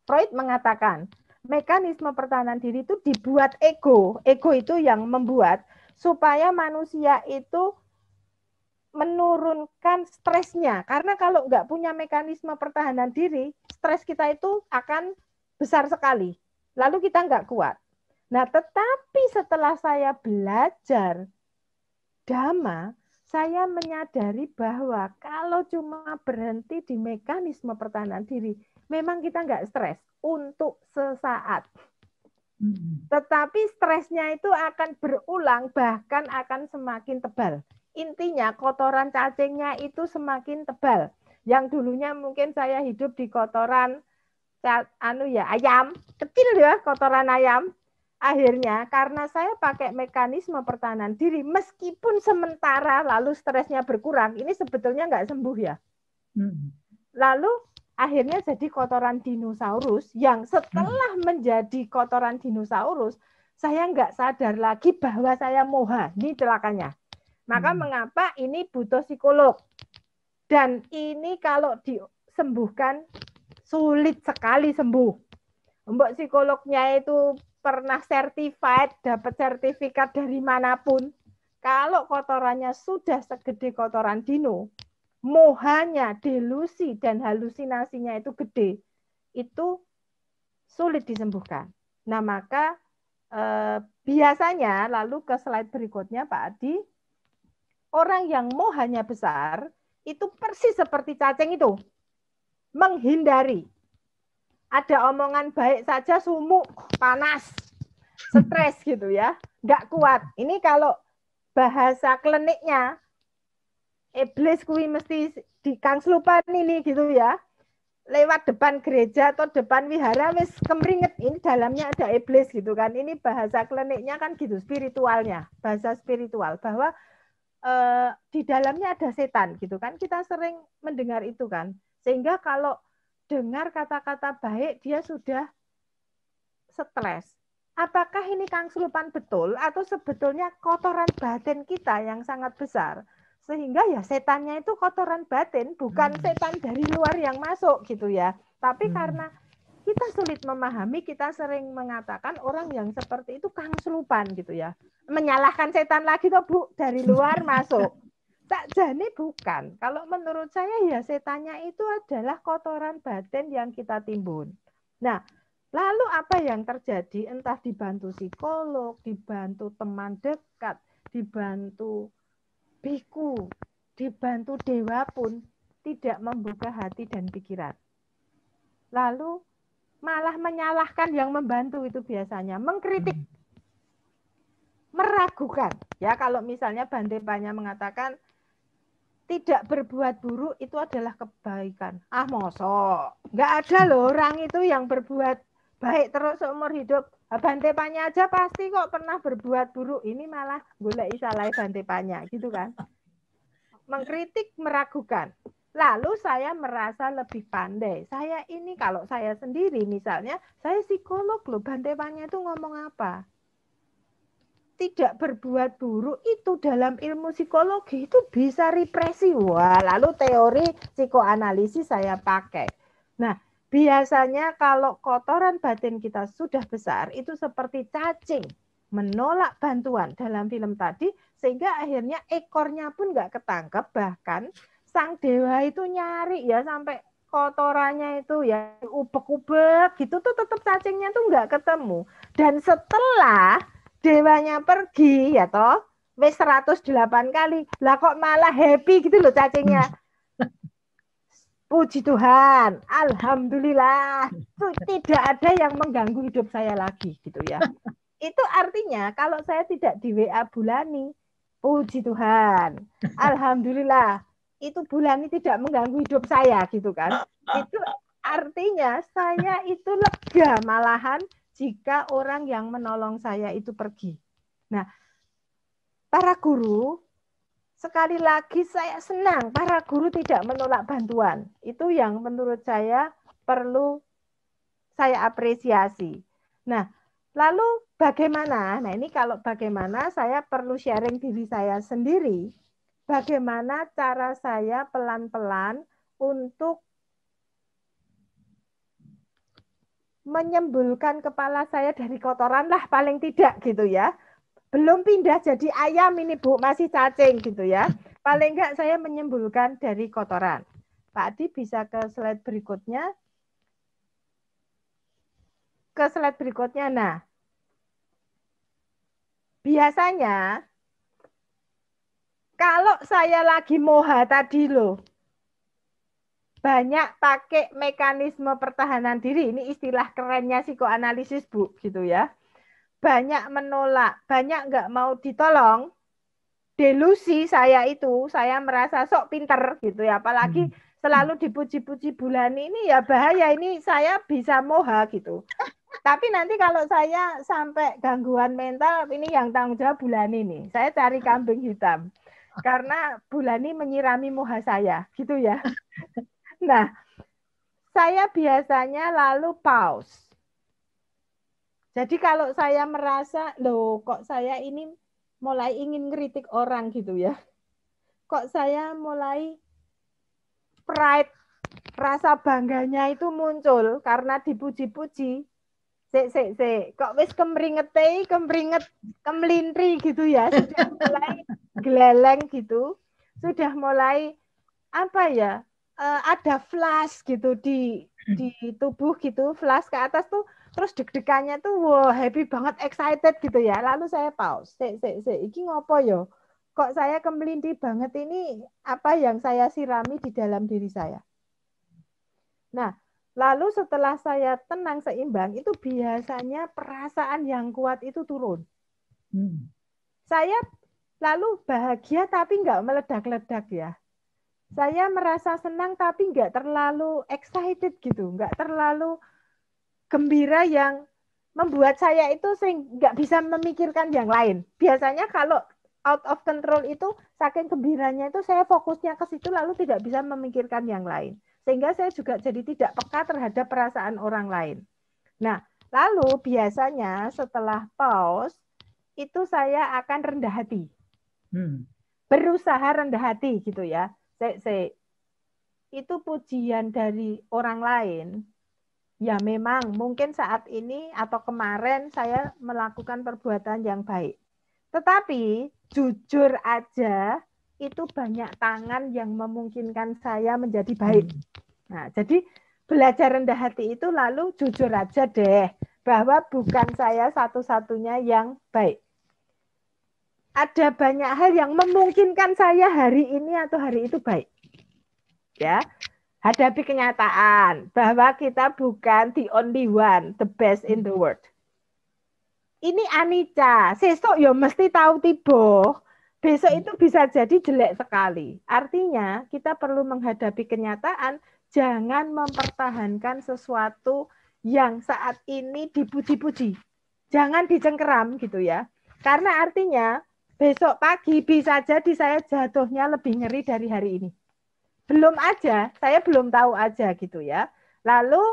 Freud mengatakan mekanisme pertahanan diri itu dibuat ego. Ego itu yang membuat supaya manusia itu menurunkan stresnya. Karena kalau nggak punya mekanisme pertahanan diri, stres kita itu akan besar sekali. Lalu kita nggak kuat. Nah, tetapi setelah saya belajar Dhamma, saya menyadari bahwa kalau cuma berhenti di mekanisme pertahanan diri, memang kita nggak stres untuk sesaat. Tetapi stresnya itu akan berulang, bahkan akan semakin tebal. Intinya kotoran cacingnya itu semakin tebal. Yang dulunya mungkin saya hidup di kotoran ayam, kecil ya kotoran ayam. Akhirnya karena saya pakai mekanisme pertahanan diri, meskipun sementara lalu stresnya berkurang, ini sebetulnya nggak sembuh ya. Lalu akhirnya jadi kotoran dinosaurus yang setelah menjadi kotoran dinosaurus, saya nggak sadar lagi bahwa saya moha. Ini celakanya. Maka mengapa ini butuh psikolog. Dan ini kalau disembuhkan sulit sekali sembuh. Mbak psikolognya itu pernah certified, dapat sertifikat dari manapun. Kalau kotorannya sudah segede kotoran dino, mohanya, delusi, dan halusinasinya itu gede, itu sulit disembuhkan. Nah, maka biasanya, lalu ke slide berikutnya Pak Adi, orang yang mohanya besar, itu persis seperti cacing itu, menghindari. Ada omongan baik saja sumuk, panas, stres gitu ya, nggak kuat. Ini kalau bahasa kliniknya, iblis kui mesti dikangslupan ini gitu ya. Lewat depan gereja atau depan wihara wis kemringet, ini dalamnya ada iblis gitu kan. Ini bahasa kliniknya kan gitu, spiritualnya, bahasa spiritual bahwa di dalamnya ada setan gitu kan. Kita sering mendengar itu kan. Sehingga kalau dengar kata-kata baik dia sudah stres. Apakah ini kangslupan betul atau sebetulnya kotoran batin kita yang sangat besar? Sehingga ya setannya itu kotoran batin, bukan setan dari luar yang masuk gitu ya. Tapi karena kita sulit memahami, kita sering mengatakan orang yang seperti itu kangslupan gitu ya. Menyalahkan setan lagi tuh Bu, dari luar masuk. Tak jane bukan. Kalau menurut saya ya setannya itu adalah kotoran batin yang kita timbun. Nah, lalu apa yang terjadi? Entah dibantu psikolog, dibantu teman dekat, dibantu biku, dibantu dewa pun tidak membuka hati dan pikiran. Lalu malah menyalahkan yang membantu itu biasanya, mengkritik, meragukan. Ya kalau misalnya Bante Panya mengatakan tidak berbuat buruk itu adalah kebaikan. Ah mosok, nggak ada loh orang itu yang berbuat baik terus seumur hidup. Bante Panya aja pasti kok pernah berbuat buruk. Ini malah golek salah Bante Panya gitu kan. Mengkritik, meragukan. Lalu saya merasa lebih pandai. Saya ini kalau saya sendiri misalnya, saya psikolog loh. Bante Panya itu ngomong apa? Tidak berbuat buruk itu dalam ilmu psikologi itu bisa represi. Wah, lalu teori psikoanalisis saya pakai. Nah, biasanya kalau kotoran batin kita sudah besar, itu seperti cacing menolak bantuan dalam film tadi, sehingga akhirnya ekornya pun nggak ketangkep, bahkan sang dewa itu nyari ya sampai kotorannya itu ya ubek-ubek gitu tuh tetap cacingnya tuh nggak ketemu. Dan setelah dewanya pergi ya toh wis 108 kali lah kok malah happy gitu loh cacingnya. Puji Tuhan, alhamdulillah tidak ada yang mengganggu hidup saya lagi gitu ya. Itu artinya kalau saya tidak di WA Bulani, puji Tuhan, alhamdulillah itu Bulani tidak mengganggu hidup saya gitu kan. Itu artinya saya itu lega malahan jika orang yang menolong saya itu pergi. Nah, para guru, sekali lagi saya senang para guru tidak menolak bantuan. Itu yang menurut saya perlu saya apresiasi. Nah, lalu bagaimana? Nah, ini kalau bagaimana saya perlu sharing diri saya sendiri. Bagaimana cara saya pelan-pelan untuk menyembulkan kepala saya dari kotoran lah paling tidak gitu ya. Belum pindah jadi ayam ini Bu, masih cacing gitu ya. Paling enggak saya menyembulkan dari kotoran. Pak Adi bisa ke slide berikutnya. Ke slide berikutnya. Nah, biasanya kalau saya lagi moha tadi loh, banyak pakai mekanisme pertahanan diri. Ini istilah kerennya psikoanalisis, Bu, gitu ya. Banyak menolak, banyak nggak mau ditolong. Delusi saya itu, saya merasa sok pinter gitu ya. Apalagi selalu dipuji-puji bulan ini ya bahaya. Ini saya bisa moha gitu. Tapi nanti kalau saya sampai gangguan mental, ini yang tanggung jawab bulan ini. Saya cari kambing hitam. Karena Bulani menyirami moha saya, gitu ya. Nah, saya biasanya lalu pause. Jadi kalau saya merasa, loh kok saya ini mulai ingin ngeritik orang gitu ya. Kok saya mulai pride, rasa bangganya itu muncul karena dipuji-puji. Kok wis kemringet kemlintri gitu ya. Sudah mulai geleleng gitu. Sudah mulai apa ya? Ada flash gitu di tubuh gitu, flash ke atas tuh, terus deg-degannya tuh wow, happy banget, excited gitu ya. Lalu saya pause, iki ngopo yo? Kok saya kemelinti banget ini, apa yang saya sirami di dalam diri saya. Nah, lalu setelah saya tenang seimbang, itu biasanya perasaan yang kuat itu turun. Saya lalu bahagia tapi nggak meledak-ledak ya. Saya merasa senang tapi nggak terlalu excited gitu, nggak terlalu gembira yang membuat saya itu nggak bisa memikirkan yang lain. Biasanya kalau out of control itu saking gembiranya itu saya fokusnya ke situ lalu tidak bisa memikirkan yang lain. Sehingga saya juga jadi tidak peka terhadap perasaan orang lain. Nah, lalu biasanya setelah pause itu saya akan rendah hati. Berusaha rendah hati gitu ya. Itu pujian dari orang lain, ya memang mungkin saat ini atau kemarin saya melakukan perbuatan yang baik. Tetapi jujur aja, itu banyak tangan yang memungkinkan saya menjadi baik. Nah, jadi belajar rendah hati itu lalu jujur aja deh, bahwa bukan saya satu-satunya yang baik. Ada banyak hal yang memungkinkan saya hari ini atau hari itu baik. Ya, hadapi kenyataan bahwa kita bukan the only one, the best in the world. Ini anicca, sesuk ya mesti tahu tiba. Besok itu bisa jadi jelek sekali. Artinya kita perlu menghadapi kenyataan, jangan mempertahankan sesuatu yang saat ini dipuji-puji. Jangan dicengkeram gitu ya. Karena artinya besok pagi bisa jadi saya jatuhnya lebih ngeri dari hari ini. Belum aja, saya belum tahu aja gitu ya. Lalu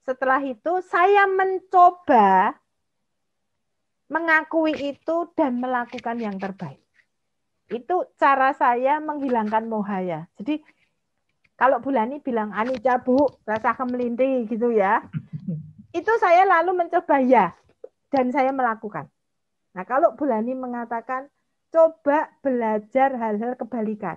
setelah itu saya mencoba mengakui itu dan melakukan yang terbaik. Itu cara saya menghilangkan moha ya. Jadi kalau Bulani bilang anicca Bu, rasa kemelinti gitu ya. Itu saya lalu mencoba ya dan saya melakukan. Nah, kalau Bulani mengatakan coba belajar hal-hal kebalikan.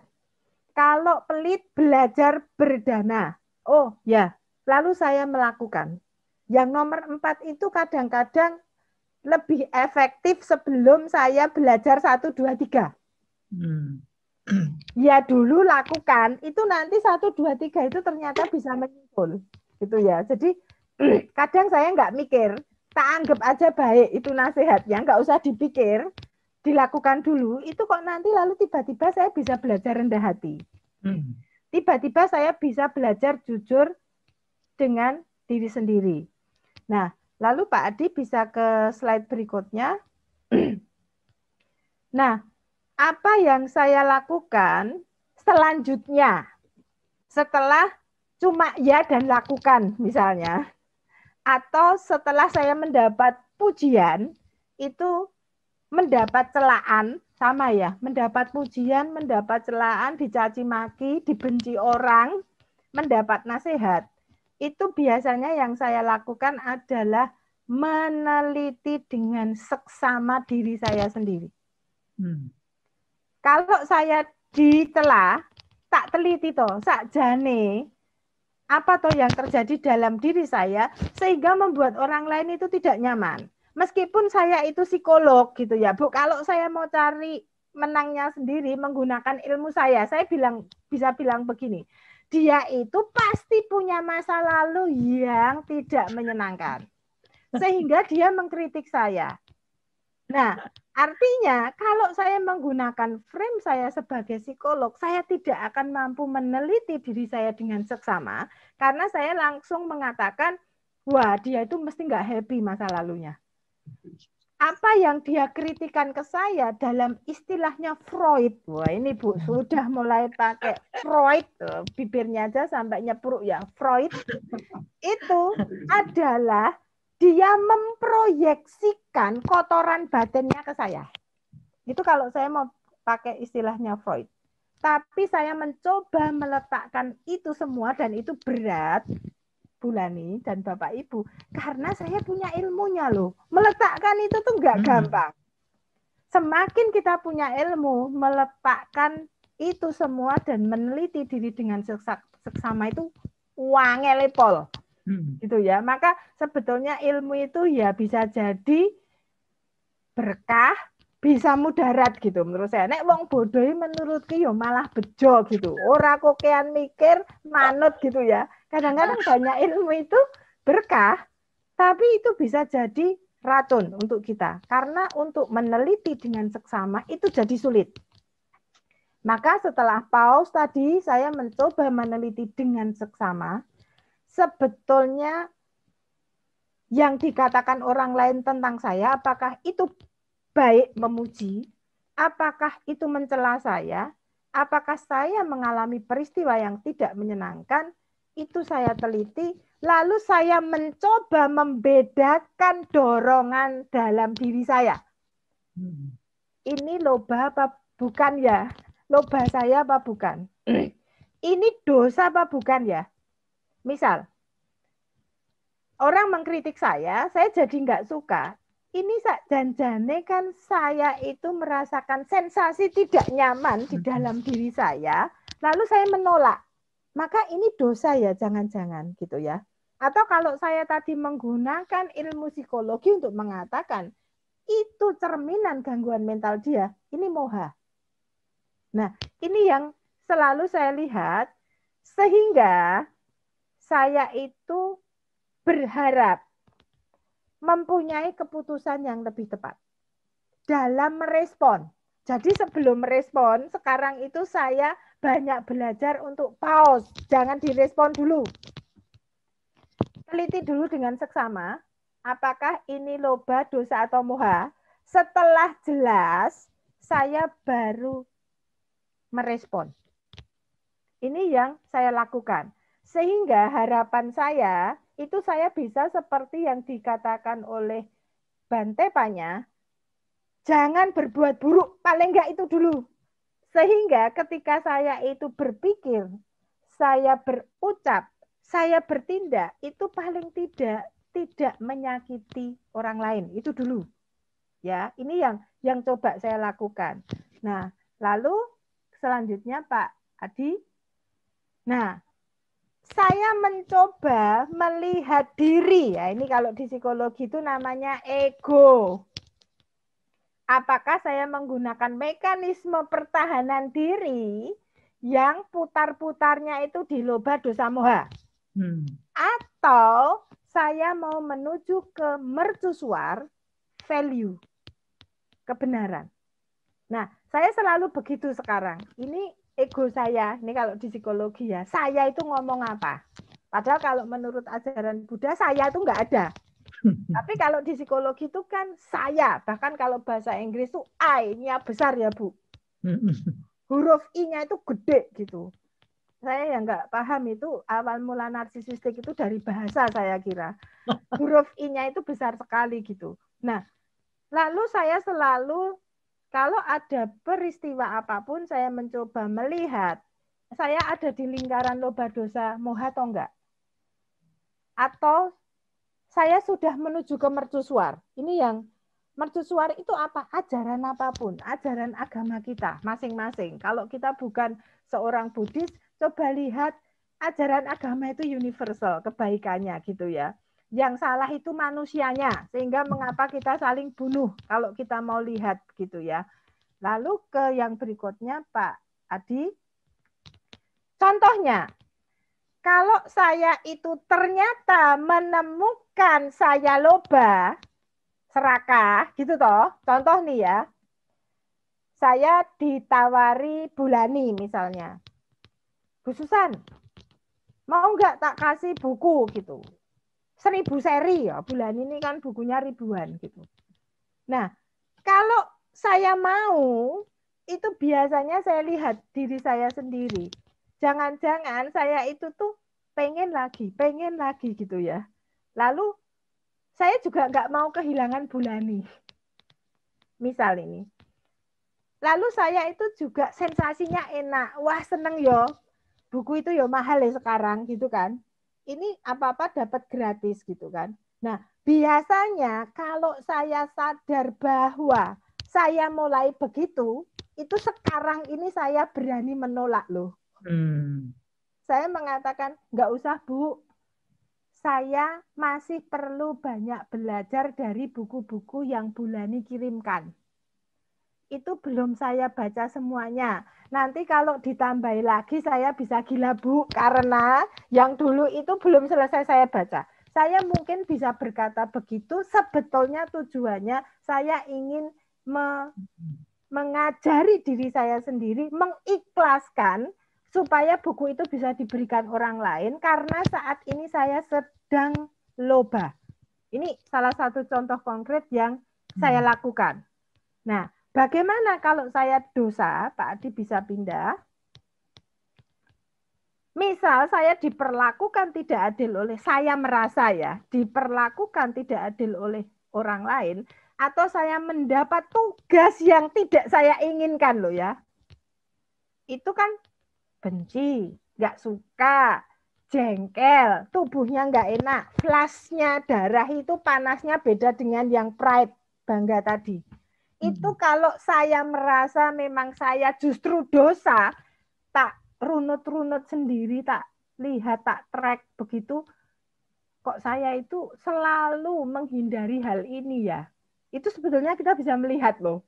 Kalau pelit, belajar berdana. Oh ya, lalu saya melakukan. Yang nomor 4 itu kadang-kadang lebih efektif sebelum saya belajar 1, 2, 3. Ya dulu lakukan, itu nanti 1, 2, 3 itu ternyata bisa menyusul. Gitu ya. Jadi kadang saya nggak mikir, tak anggap aja baik itu nasihatnya, nggak usah dipikir. Dilakukan dulu, itu kok nanti lalu tiba-tiba saya bisa belajar rendah hati. Tiba-tiba saya bisa belajar jujur dengan diri sendiri. Nah, lalu Pak Adi bisa ke slide berikutnya. Nah, apa yang saya lakukan selanjutnya setelah cuma ya dan lakukan misalnya, atau setelah saya mendapat pujian, itu mendapat celaan, sama ya, mendapat pujian, mendapat celaan, dicaci maki, dibenci orang, mendapat nasihat. Itu biasanya yang saya lakukan adalah meneliti dengan seksama diri saya sendiri. Kalau saya dicela, tak teliti toh, sakjane apa toh yang terjadi dalam diri saya sehingga membuat orang lain itu tidak nyaman. Meskipun saya itu psikolog gitu ya, Bu. Kalau saya mau cari menangnya sendiri menggunakan ilmu saya bisa bilang begini. dia itu pasti punya masa lalu yang tidak menyenangkan. Sehingga dia mengkritik saya. Nah, artinya kalau saya menggunakan frame saya sebagai psikolog, saya tidak akan mampu meneliti diri saya dengan seksama karena saya langsung mengatakan, wah dia itu mesti nggak happy masa lalunya. Apa yang dia kritikan ke saya dalam istilahnya Freud, wah ini Bu sudah mulai pakai Freud, bibirnya aja sampai nyepruk ya, Freud itu adalah dia memproyeksikan kotoran batinnya ke saya. Itu kalau saya mau pakai istilahnya Freud. Tapi saya mencoba meletakkan itu semua dan itu berat, Bu Lani dan Bapak Ibu. Karena saya punya ilmunya loh. Meletakkan itu tuh nggak gampang. Semakin kita punya ilmu, meletakkan itu semua dan meneliti diri dengan seksama itu wangelepol. Gitu ya. Maka sebetulnya ilmu itu ya bisa jadi berkah, bisa mudarat gitu menurut saya. Nek wong bodoh menurutku ya malah bejo gitu. Ora kokean mikir manut gitu ya. Kadang-kadang banyak ilmu itu berkah, tapi itu bisa jadi racun untuk kita. Karena untuk meneliti dengan seksama itu jadi sulit. Maka setelah pause tadi saya mencoba meneliti dengan seksama. Sebetulnya yang dikatakan orang lain tentang saya, apakah itu baik memuji, apakah itu mencela saya, apakah saya mengalami peristiwa yang tidak menyenangkan, itu saya teliti, lalu saya mencoba membedakan dorongan dalam diri saya. Ini loba apa bukan ya? Loba saya apa bukan? Ini dosa apa bukan ya? Misal, orang mengkritik saya jadi nggak suka. Ini janjane kan saya itu merasakan sensasi tidak nyaman di dalam diri saya, lalu saya menolak. Maka ini dosa ya, jangan-jangan gitu ya. Atau kalau saya tadi menggunakan ilmu psikologi untuk mengatakan, itu cerminan gangguan mental dia, ini moha. Nah, ini yang selalu saya lihat, sehingga saya itu berharap mempunyai keputusan yang lebih tepat dalam merespon. Jadi sebelum merespon, sekarang itu saya banyak belajar untuk pause. Jangan direspon dulu. Teliti dulu dengan seksama, apakah ini loba, dosa, atau moha. Setelah jelas, saya baru merespon. Ini yang saya lakukan. Sehingga harapan saya, itu saya bisa seperti yang dikatakan oleh Bante Panya, jangan berbuat buruk, paling enggak itu dulu. Sehingga ketika saya itu berpikir, saya berucap, saya bertindak, itu paling tidak menyakiti orang lain, itu dulu. Ya, ini yang coba saya lakukan. Nah, lalu selanjutnya Pak Adi. Nah, saya mencoba melihat diri, ya ini kalau di psikologi itu namanya ego. Apakah saya menggunakan mekanisme pertahanan diri yang putar-putarnya itu di loba, dosa, moha? Atau saya mau menuju ke mercusuar, value, kebenaran. Nah, saya selalu begitu sekarang. Ini ego saya, ini kalau di psikologi ya, saya itu ngomong apa? Padahal kalau menurut ajaran Buddha, saya itu nggak ada. Tapi kalau di psikologi itu kan saya, bahkan kalau bahasa Inggris itu I-nya besar ya Bu. Huruf I-nya itu gede gitu. Saya yang nggak paham itu awal mula narsisistik itu dari bahasa saya kira. Huruf I-nya itu besar sekali gitu. Nah, lalu saya selalu kalau ada peristiwa apapun, saya mencoba melihat, saya ada di lingkaran loba, dosa, moha atau enggak? Atau saya sudah menuju ke mercusuar. Ini yang mercusuar itu apa? Ajaran apapun, ajaran agama kita masing-masing. Kalau kita bukan seorang Buddhis, coba lihat ajaran agama itu universal, kebaikannya gitu ya. Yang salah itu manusianya, sehingga mengapa kita saling bunuh kalau kita mau lihat gitu ya. Lalu ke yang berikutnya Pak Adi. Contohnya, kalau saya itu ternyata menemukan saya loba, serakah, gitu toh. Contoh nih ya, saya ditawari Bulani misalnya. Bu Susan, mau nggak tak kasih buku gitu. 1000 seri ya, Bulani ini kan bukunya ribuan gitu. Nah, kalau saya mau, itu biasanya saya lihat diri saya sendiri. Jangan-jangan saya itu tuh pengen lagi gitu ya. Lalu saya juga nggak mau kehilangan Bulani. Misal ini. Lalu saya itu juga sensasinya enak. Wah seneng yo. Buku itu yo mahal ya sekarang gitu kan. Ini apa-apa dapat gratis gitu kan. Nah biasanya kalau saya sadar bahwa saya mulai begitu, itu sekarang ini saya berani menolak loh. Saya mengatakan, nggak usah Bu, saya masih perlu banyak belajar dari buku-buku yang Bulani kirimkan. Itu belum saya baca semuanya. Nanti kalau ditambah lagi saya bisa gila Bu, karena yang dulu itu belum selesai saya baca. Saya mungkin bisa berkata begitu, sebetulnya tujuannya saya ingin mengajari diri saya sendiri, mengikhlaskan supaya buku itu bisa diberikan orang lain karena saat ini saya sedang loba. Ini salah satu contoh konkret yang saya lakukan. Nah, bagaimana kalau saya dosa, Pak Adi bisa pindah. Misal saya diperlakukan tidak adil oleh, saya merasa ya, diperlakukan tidak adil oleh orang lain, atau saya mendapat tugas yang tidak saya inginkan loh ya. Itu kan benci, nggak suka, jengkel, tubuhnya nggak enak, flashnya darah itu panasnya beda dengan yang pride, bangga tadi. Itu kalau saya merasa memang saya justru dosa, tak runut-runut sendiri, tak lihat, tak track begitu, kok saya itu selalu menghindari hal ini ya. Itu sebetulnya kita bisa melihat loh.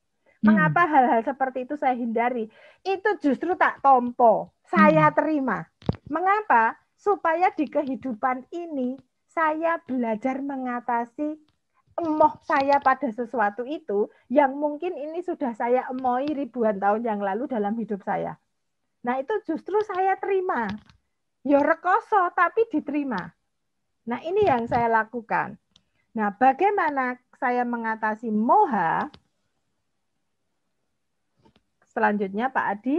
Mengapa hal-hal seperti itu saya hindari? Itu justru tak tompo, saya terima. Mengapa? Supaya di kehidupan ini saya belajar mengatasi emoh saya pada sesuatu itu yang mungkin ini sudah saya emoi ribuan tahun yang lalu dalam hidup saya. Nah itu justru saya terima. Ya rekoso tapi diterima. Nah ini yang saya lakukan. Nah bagaimana saya mengatasi moha? Selanjutnya Pak Adi.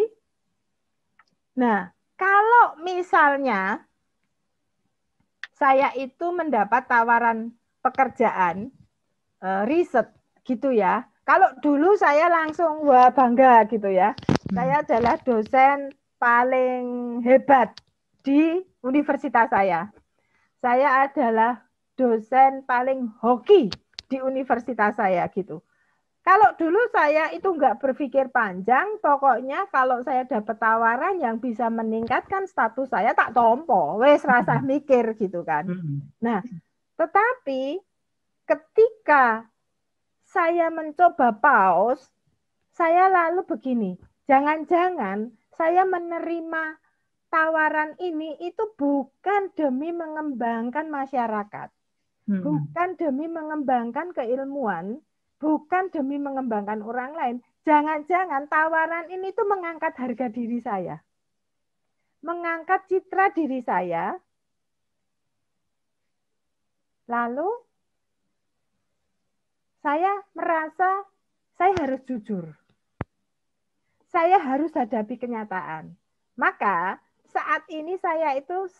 Nah, kalau misalnya saya itu mendapat tawaran pekerjaan, riset gitu ya. Kalau dulu saya langsung wah bangga gitu ya. Saya adalah dosen paling hebat di universitas saya. Saya adalah dosen paling hoki di universitas saya gitu. Kalau dulu saya itu nggak berpikir panjang, pokoknya kalau saya dapat tawaran yang bisa meningkatkan status saya tak tompo, wes rasa mikir gitu kan. Nah, tetapi ketika saya mencoba pause, saya lalu begini, jangan-jangan saya menerima tawaran ini itu bukan demi mengembangkan masyarakat, bukan demi mengembangkan keilmuan, bukan demi mengembangkan orang lain. Jangan-jangan tawaran ini tuh mengangkat harga diri saya. Mengangkat citra diri saya. Lalu saya merasa saya harus jujur. Saya harus hadapi kenyataan. Maka saat ini saya itu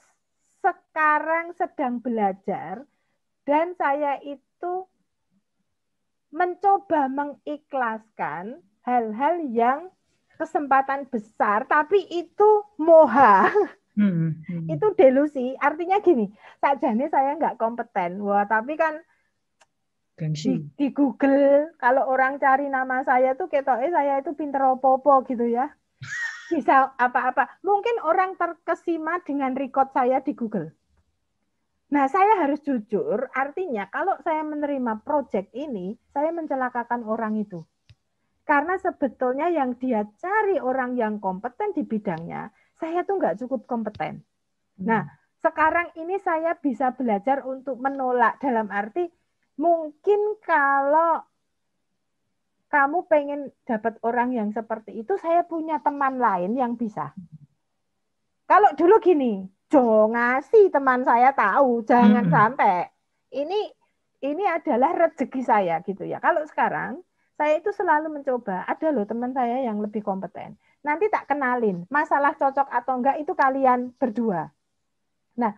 sekarang sedang belajar dan saya itu mencoba mengikhlaskan hal-hal yang kesempatan besar, tapi itu moha. Itu delusi. Artinya gini, sajane saya nggak kompeten. Wah, tapi kan di Google, kalau orang cari nama saya tuh ketoknya saya itu pinter opo-opo gitu ya. Bisa apa-apa. Mungkin orang terkesima dengan record saya di Google. Nah, saya harus jujur, artinya kalau saya menerima proyek ini, saya mencelakakan orang itu. Karena sebetulnya yang dia cari orang yang kompeten di bidangnya, saya tuh nggak cukup kompeten. Nah, sekarang ini saya bisa belajar untuk menolak, dalam arti mungkin kalau kamu pengen dapat orang yang seperti itu, saya punya teman lain yang bisa. Kalau dulu gini, ngasih teman saya tahu, jangan sampai. Ini adalah rezeki saya gitu ya. Kalau sekarang, saya itu selalu mencoba, ada loh teman saya yang lebih kompeten. Nanti tak kenalin, masalah cocok atau enggak itu kalian berdua. Nah,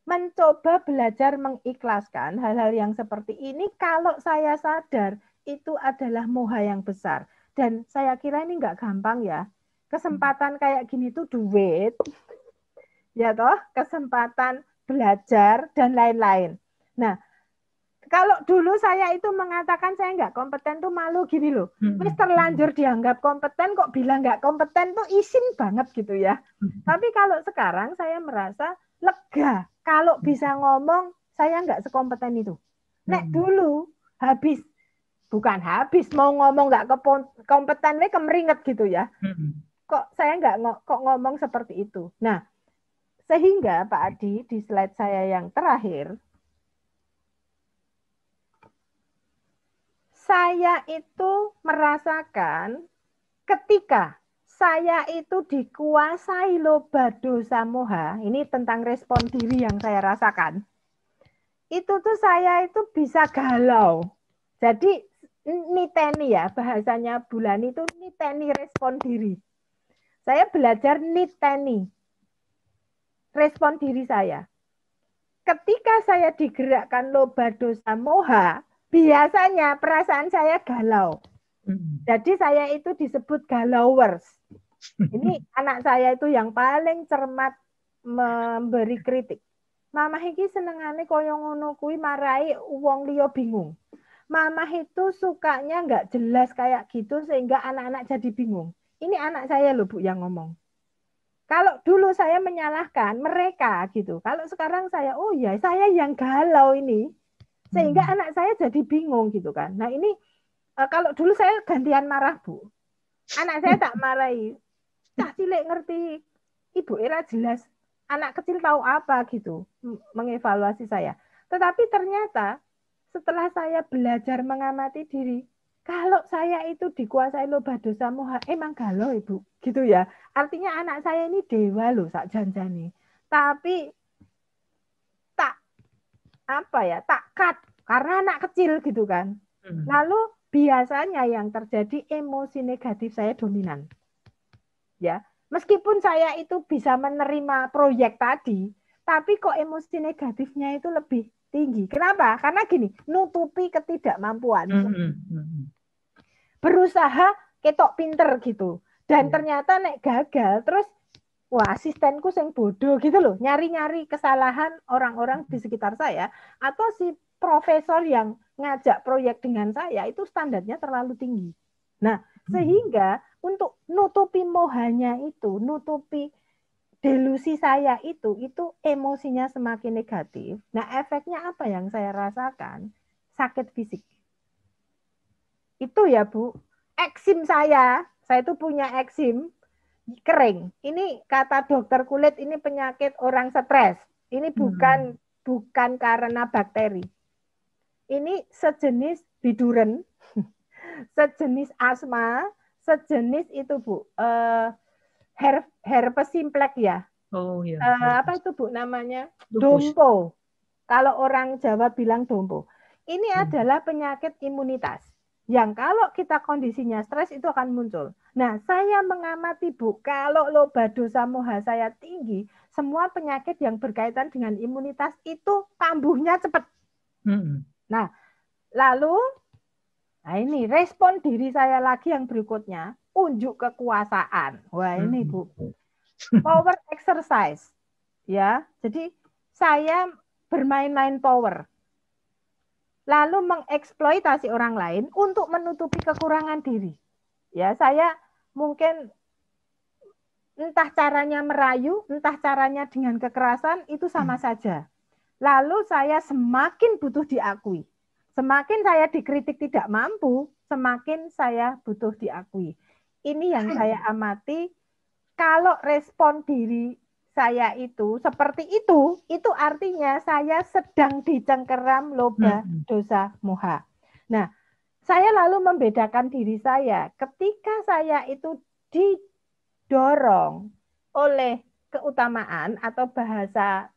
mencoba belajar mengikhlaskan hal-hal yang seperti ini, kalau saya sadar, itu adalah moha yang besar. Dan saya kira ini enggak gampang ya. Kesempatan kayak gini tuh duit, ya toh, kesempatan belajar, dan lain-lain. Nah, kalau dulu saya itu mengatakan saya nggak kompeten tuh malu gini loh. Wis terlanjur dianggap kompeten kok bilang nggak kompeten tuh isin banget gitu ya. Tapi kalau sekarang saya merasa lega. Kalau bisa ngomong saya nggak sekompeten itu. Nek dulu bukan habis mau ngomong nggak kompeten, kemeringet gitu ya. Kok saya nggak ngomong seperti itu. Nah, sehingga Pak Adi di slide saya yang terakhir, saya itu merasakan ketika saya itu dikuasai loba dosa moha, ini tentang respon diri yang saya rasakan, itu tuh saya itu bisa galau. Jadi niteni ya, bahasanya Bulani itu niteni respon diri. Saya belajar niteni respon diri saya. Ketika saya digerakkan loba dosa moha, biasanya perasaan saya galau. Jadi saya itu disebut galauers. Ini anak saya itu yang paling cermat memberi kritik. Mamah iki senengane koyo ngono kuwi marai wong liya bingung. Mamah itu sukanya nggak jelas kayak gitu sehingga anak-anak jadi bingung. Ini anak saya loh Bu yang ngomong. Kalau dulu saya menyalahkan mereka gitu. Kalau sekarang saya, oh ya saya yang galau ini. Sehingga anak saya jadi bingung gitu kan. Nah ini kalau dulu saya gantian marah Bu. Anak saya tak marahi. Cah cilik ngerti, ibu era jelas. Anak kecil tahu apa gitu. Mengevaluasi saya. Tetapi ternyata setelah saya belajar mengamati diri. Kalau saya itu dikuasai loba dosa moha, emang galau Ibu. Gitu ya. Artinya anak saya ini dewa loh sak janjane. Tapi tak cut karena anak kecil gitu kan. Lalu biasanya yang terjadi emosi negatif saya dominan. Ya, meskipun saya itu bisa menerima proyek tadi, tapi kok emosi negatifnya itu lebih tinggi. Kenapa? Karena gini, nutupi ketidakmampuan. Berusaha ketok pinter gitu. Dan ternyata nek gagal terus wah asistenku sing bodoh gitu loh, nyari-nyari kesalahan orang-orang di sekitar saya, atau si profesor yang ngajak proyek dengan saya itu standarnya terlalu tinggi. Nah, sehingga untuk nutupi mohanya itu, nutupi delusi saya itu emosinya semakin negatif. Nah, efeknya apa yang saya rasakan? Sakit fisik. Itu ya Bu, eksim saya itu punya eksim, kering. Ini kata dokter kulit ini penyakit orang stres. Ini bukan karena bakteri. Ini sejenis biduren, sejenis asma, sejenis itu Bu, herpes simplex ya. Oh ya. Apa itu Bu namanya? Dompo. Kalau orang Jawa bilang dompo. Ini adalah penyakit imunitas. Yang kalau kita kondisinya stres itu akan muncul. Nah, saya mengamati Bu, kalau loba dosa moha saya tinggi, semua penyakit yang berkaitan dengan imunitas itu kambuhnya cepat. Nah, lalu, ini respon diri saya lagi yang berikutnya, unjuk kekuasaan. Wah ini Bu, power exercise. Ya, jadi saya bermain-main power. Lalu mengeksploitasi orang lain untuk menutupi kekurangan diri. Ya, saya mungkin entah caranya merayu, entah caranya dengan kekerasan, itu sama saja. Lalu saya semakin butuh diakui. Semakin saya dikritik tidak mampu, semakin saya butuh diakui. Ini yang saya amati, kalau respon diri saya itu seperti itu artinya saya sedang dicengkeram loba dosa moha. Nah, saya lalu membedakan diri saya ketika saya itu didorong oleh keutamaan atau bahasa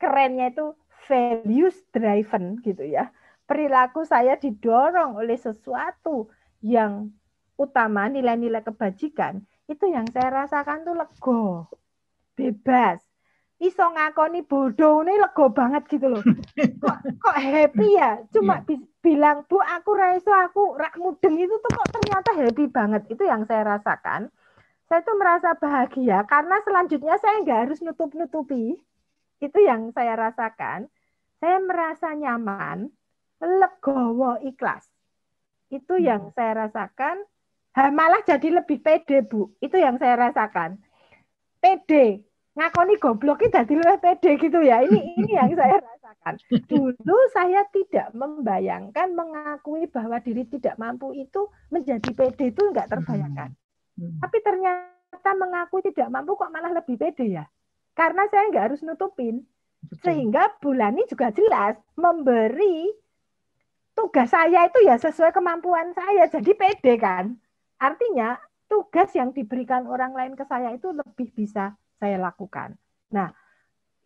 kerennya itu values driven gitu ya. Perilaku saya didorong oleh sesuatu yang utama, nilai-nilai kebajikan, itu yang saya rasakan tuh lego, bebas. Iso ngakoni bodoh ini lego banget gitu loh. Kok happy ya? Cuma bilang, Bu, aku raiso, aku rak mudeng itu tuh kok ternyata happy banget. Itu yang saya rasakan. Saya tuh merasa bahagia karena selanjutnya saya nggak harus nutup-nutupi. Itu yang saya rasakan. Saya merasa nyaman, legowo, ikhlas. Itu yang saya rasakan. Malah jadi lebih pede, Bu. Itu yang saya rasakan. Pede. Ngakoni gobloknya jadi lebih pede gitu ya. Ini yang saya rasakan. Dulu saya tidak membayangkan mengakui bahwa diri tidak mampu itu menjadi pede itu nggak terbayangkan. Tapi ternyata mengakui tidak mampu kok malah lebih pede ya. Karena saya nggak harus nutupin. Sehingga Bulani juga jelas memberi tugas saya itu ya sesuai kemampuan saya. Jadi pede kan. Artinya tugas yang diberikan orang lain ke saya itu lebih bisa saya lakukan. Nah,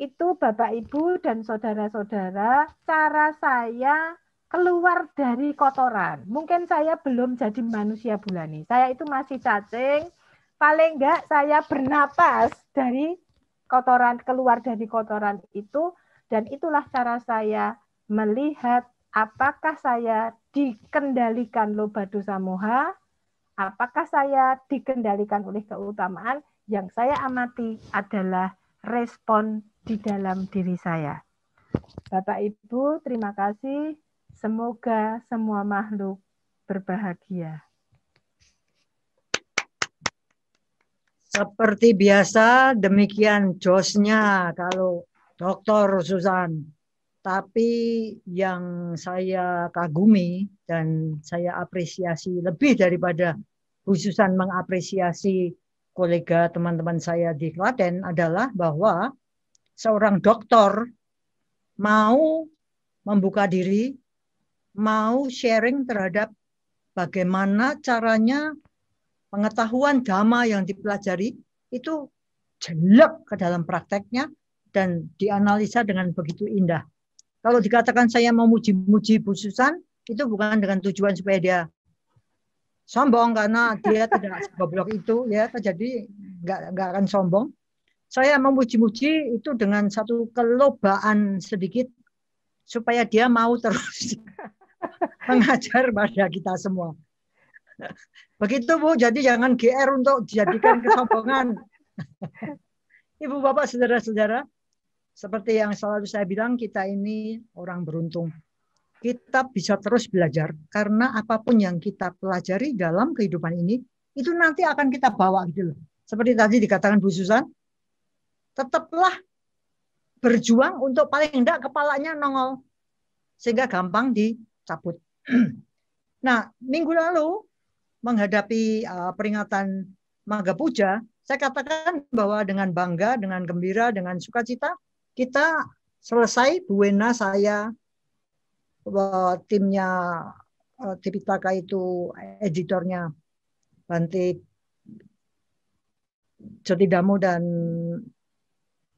itu Bapak Ibu dan saudara-saudara, cara saya keluar dari kotoran. Mungkin saya belum jadi manusia Bulani. Saya itu masih cacing. Paling enggak saya bernapas dari kotoran, keluar dari kotoran itu. Dan itulah cara saya melihat apakah saya dikendalikan loba dosa moha, apakah saya dikendalikan oleh keutamaan. Yang saya amati adalah respon di dalam diri saya. Bapak Ibu, terima kasih. Semoga semua makhluk berbahagia. Seperti biasa, demikian josnya kalau Dr. Susan. Tapi yang saya kagumi dan saya apresiasi lebih daripada Bu Susan mengapresiasi kolega teman-teman saya di Klaten adalah bahwa seorang dokter mau membuka diri, mau sharing terhadap bagaimana caranya pengetahuan dhamma yang dipelajari itu jelek ke dalam prakteknya dan dianalisa dengan begitu indah. Kalau dikatakan saya mau muji-muji Bu Susan, itu bukan dengan tujuan supaya dia sombong karena dia tidak segoblok itu ya, jadi nggak akan sombong. Saya memuji-muji itu dengan satu kelobaan sedikit supaya dia mau terus mengajar pada kita semua. Begitu Bu, jadi jangan GR untuk dijadikan kesombongan. Ibu Bapak saudara-saudara, seperti yang selalu saya bilang, kita ini orang beruntung. Kita bisa terus belajar karena apapun yang kita pelajari dalam kehidupan ini itu nanti akan kita bawa gitu loh. Seperti tadi dikatakan Bu Susan, tetaplah berjuang untuk paling enggak kepalanya nongol sehingga gampang dicabut. Nah, minggu lalu menghadapi peringatan Magha Puja, saya katakan bahwa dengan bangga, dengan gembira, dengan sukacita kita selesai. Bu Wena, saya, timnya Tipitaka itu editornya Bante Jotidamo dan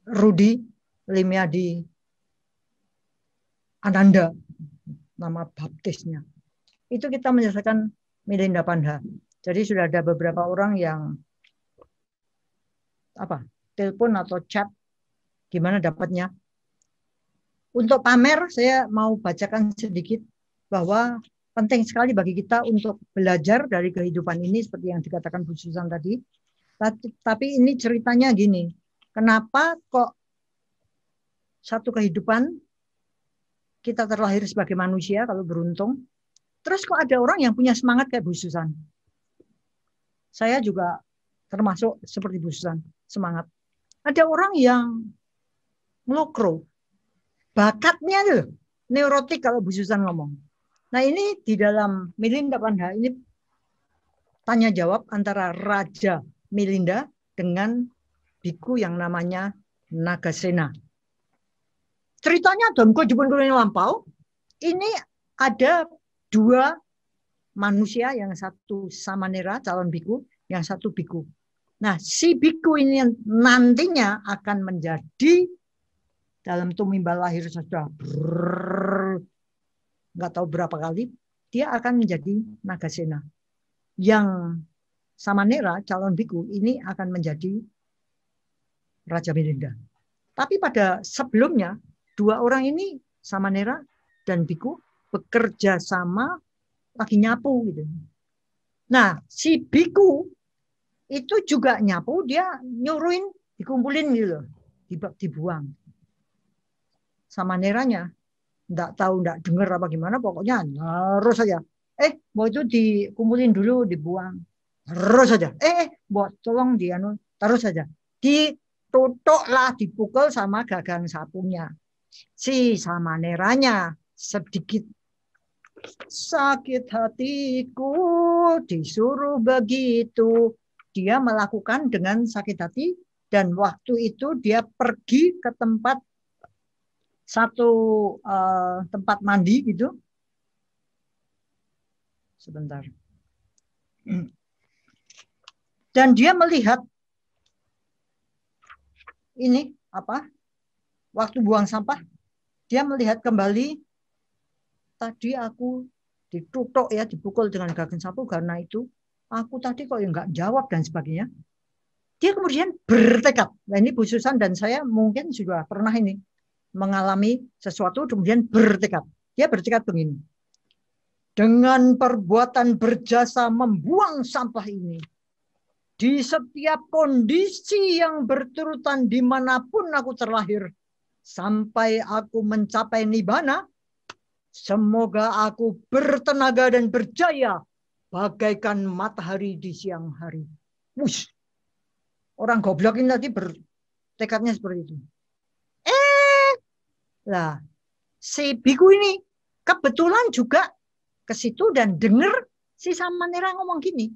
Rudi Limiadi Ananda, nama baptisnya. Itu kita menyelesaikan Milinda Pandha. Jadi sudah ada beberapa orang yang telepon atau chat gimana dapatnya. Untuk pamer, saya mau bacakan sedikit bahwa penting sekali bagi kita untuk belajar dari kehidupan ini seperti yang dikatakan Bu Susan tadi. Tapi ini ceritanya gini, kenapa kok satu kehidupan kita terlahir sebagai manusia kalau beruntung, terus kok ada orang yang punya semangat kayak Bu Susan. Saya juga termasuk seperti Bu Susan, semangat. Ada orang yang ngelokro, bakatnya tuh neurotik kalau Bu Susan ngomong. Nah ini di dalam Milinda Pandha ini tanya jawab antara Raja Milinda dengan biku yang namanya Nagasena. Ceritanya dalam kehidupan yang lampau, ini ada dua manusia, yang satu Samanera, calon biku, yang satu biku. Nah, si biku ini nantinya akan menjadi dalam tumimbal lahir sudah nggak tahu berapa kali, dia akan menjadi Nagasena. Yang Samanera, calon biku, ini akan menjadi Raja Milinda. Tapi pada sebelumnya, dua orang ini, Samanera dan biku, bekerja sama lagi nyapu gitu. Nah, si biku itu juga nyapu, dia nyuruhin dikumpulin gitu loh, dibuang. Samaneranya enggak tahu, enggak dengar apa gimana, pokoknya harus saja. Mau itu dikumpulin dulu, dibuang. Terus saja. Buat tolong terus saja. Ditutuklah, dipukul sama gagang sapunya. Si Samaneranya sedikit sakit hatiku, disuruh begitu. Dia melakukan dengan sakit hati, dan waktu itu dia pergi ke satu tempat mandi gitu. Sebentar. Dan dia melihat ini apa? Waktu buang sampah, dia melihat kembali, tadi aku ditutuk ya, dipukul dengan gagang sapu karena itu. Aku tadi kok nggak jawab dan sebagainya. Dia kemudian bertekad. Nah, ini Bu Susan dan saya mungkin sudah pernah ini mengalami sesuatu, kemudian bertekad. Dia bertekad begini. Dengan perbuatan berjasa membuang sampah ini, di setiap kondisi yang berturutan dimanapun aku terlahir, sampai aku mencapai nibbana, semoga aku bertenaga dan berjaya bagaikan matahari di siang hari. Wush. Orang goblok ini tadi bertekadnya seperti itu. Lah, si biku ini kebetulan juga ke situ dan dengar si Samanera ngomong gini.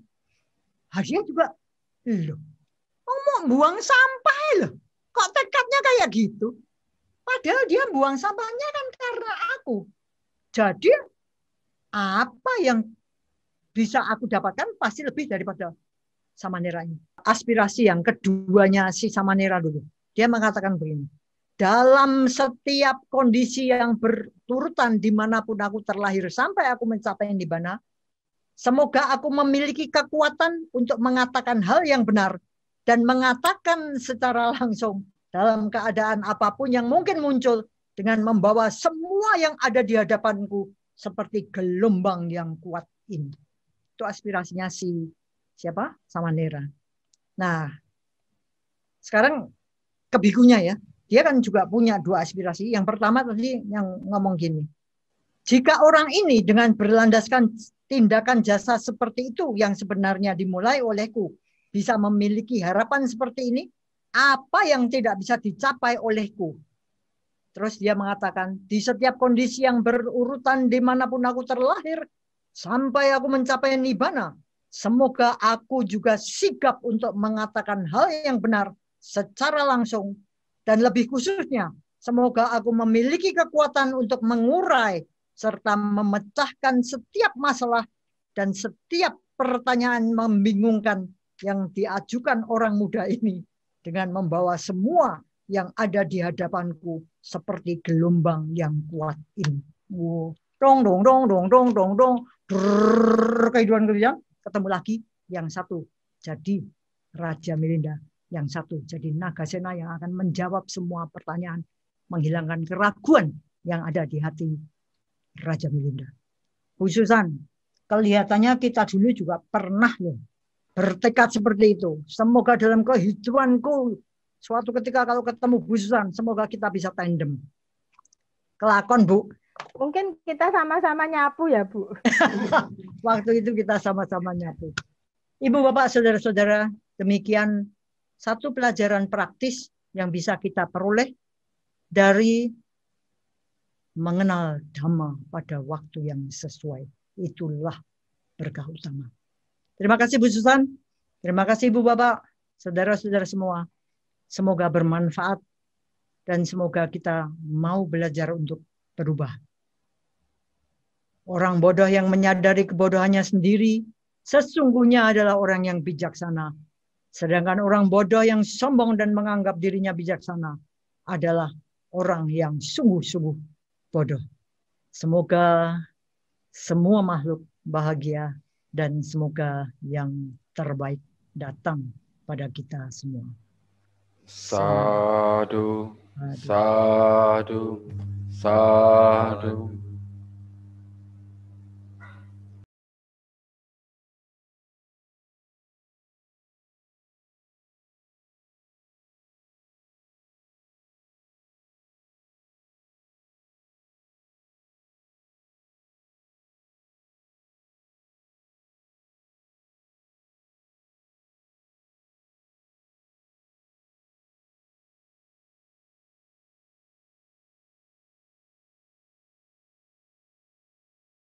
Dia juga, loh, ngomong buang sampah loh. Kok tekadnya kayak gitu? Padahal dia buang sampahnya kan karena aku. Jadi, apa yang bisa aku dapatkan pasti lebih daripada Samanera ini. Aspirasi yang keduanya si Samanera dulu. Dia mengatakan begini. Dalam setiap kondisi yang berturutan dimanapun aku terlahir sampai aku mencapai nibbana, semoga aku memiliki kekuatan untuk mengatakan hal yang benar dan mengatakan secara langsung dalam keadaan apapun yang mungkin muncul dengan membawa semua yang ada di hadapanku seperti gelombang yang kuat ini. Itu aspirasinya siapa? Samanera. Nah, sekarang kebikunya ya. Dia kan juga punya dua aspirasi. Yang pertama tadi yang ngomong gini. Jika orang ini dengan berlandaskan tindakan jasa seperti itu yang sebenarnya dimulai olehku bisa memiliki harapan seperti ini, apa yang tidak bisa dicapai olehku? Terus dia mengatakan, di setiap kondisi yang berurutan dimanapun aku terlahir, sampai aku mencapai nibbana, semoga aku juga sigap untuk mengatakan hal yang benar secara langsung. Dan lebih khususnya, semoga aku memiliki kekuatan untuk mengurai serta memecahkan setiap masalah dan setiap pertanyaan membingungkan yang diajukan orang muda ini dengan membawa semua yang ada di hadapanku seperti gelombang yang kuat ini. Dong dong dong dong dong dong dong. Kehidupan ketemu lagi yang satu jadi Raja Milinda. Yang satu jadi Nagasena yang akan menjawab semua pertanyaan, menghilangkan keraguan yang ada di hati Raja Milinda. Bu Susan, kelihatannya kita dulu juga pernah loh bertekad seperti itu. Semoga dalam kehidupanku suatu ketika kalau ketemu Bu Susan, semoga kita bisa tandem. Kelakon, Bu. Mungkin kita sama-sama nyapu ya, Bu. Waktu itu kita sama-sama nyapu. Ibu, Bapak, saudara-saudara, demikian satu pelajaran praktis yang bisa kita peroleh dari mengenal Dhamma pada waktu yang sesuai. Itulah berkah utama. Terima kasih Bu Susan. Terima kasih Ibu Bapak, saudara-saudara semua. Semoga bermanfaat dan semoga kita mau belajar untuk berubah. Orang bodoh yang menyadari kebodohannya sendiri sesungguhnya adalah orang yang bijaksana. Sedangkan orang bodoh yang sombong dan menganggap dirinya bijaksana adalah orang yang sungguh-sungguh bodoh. Semoga semua makhluk bahagia dan semoga yang terbaik datang pada kita semua. Sadu, sadu, sadu.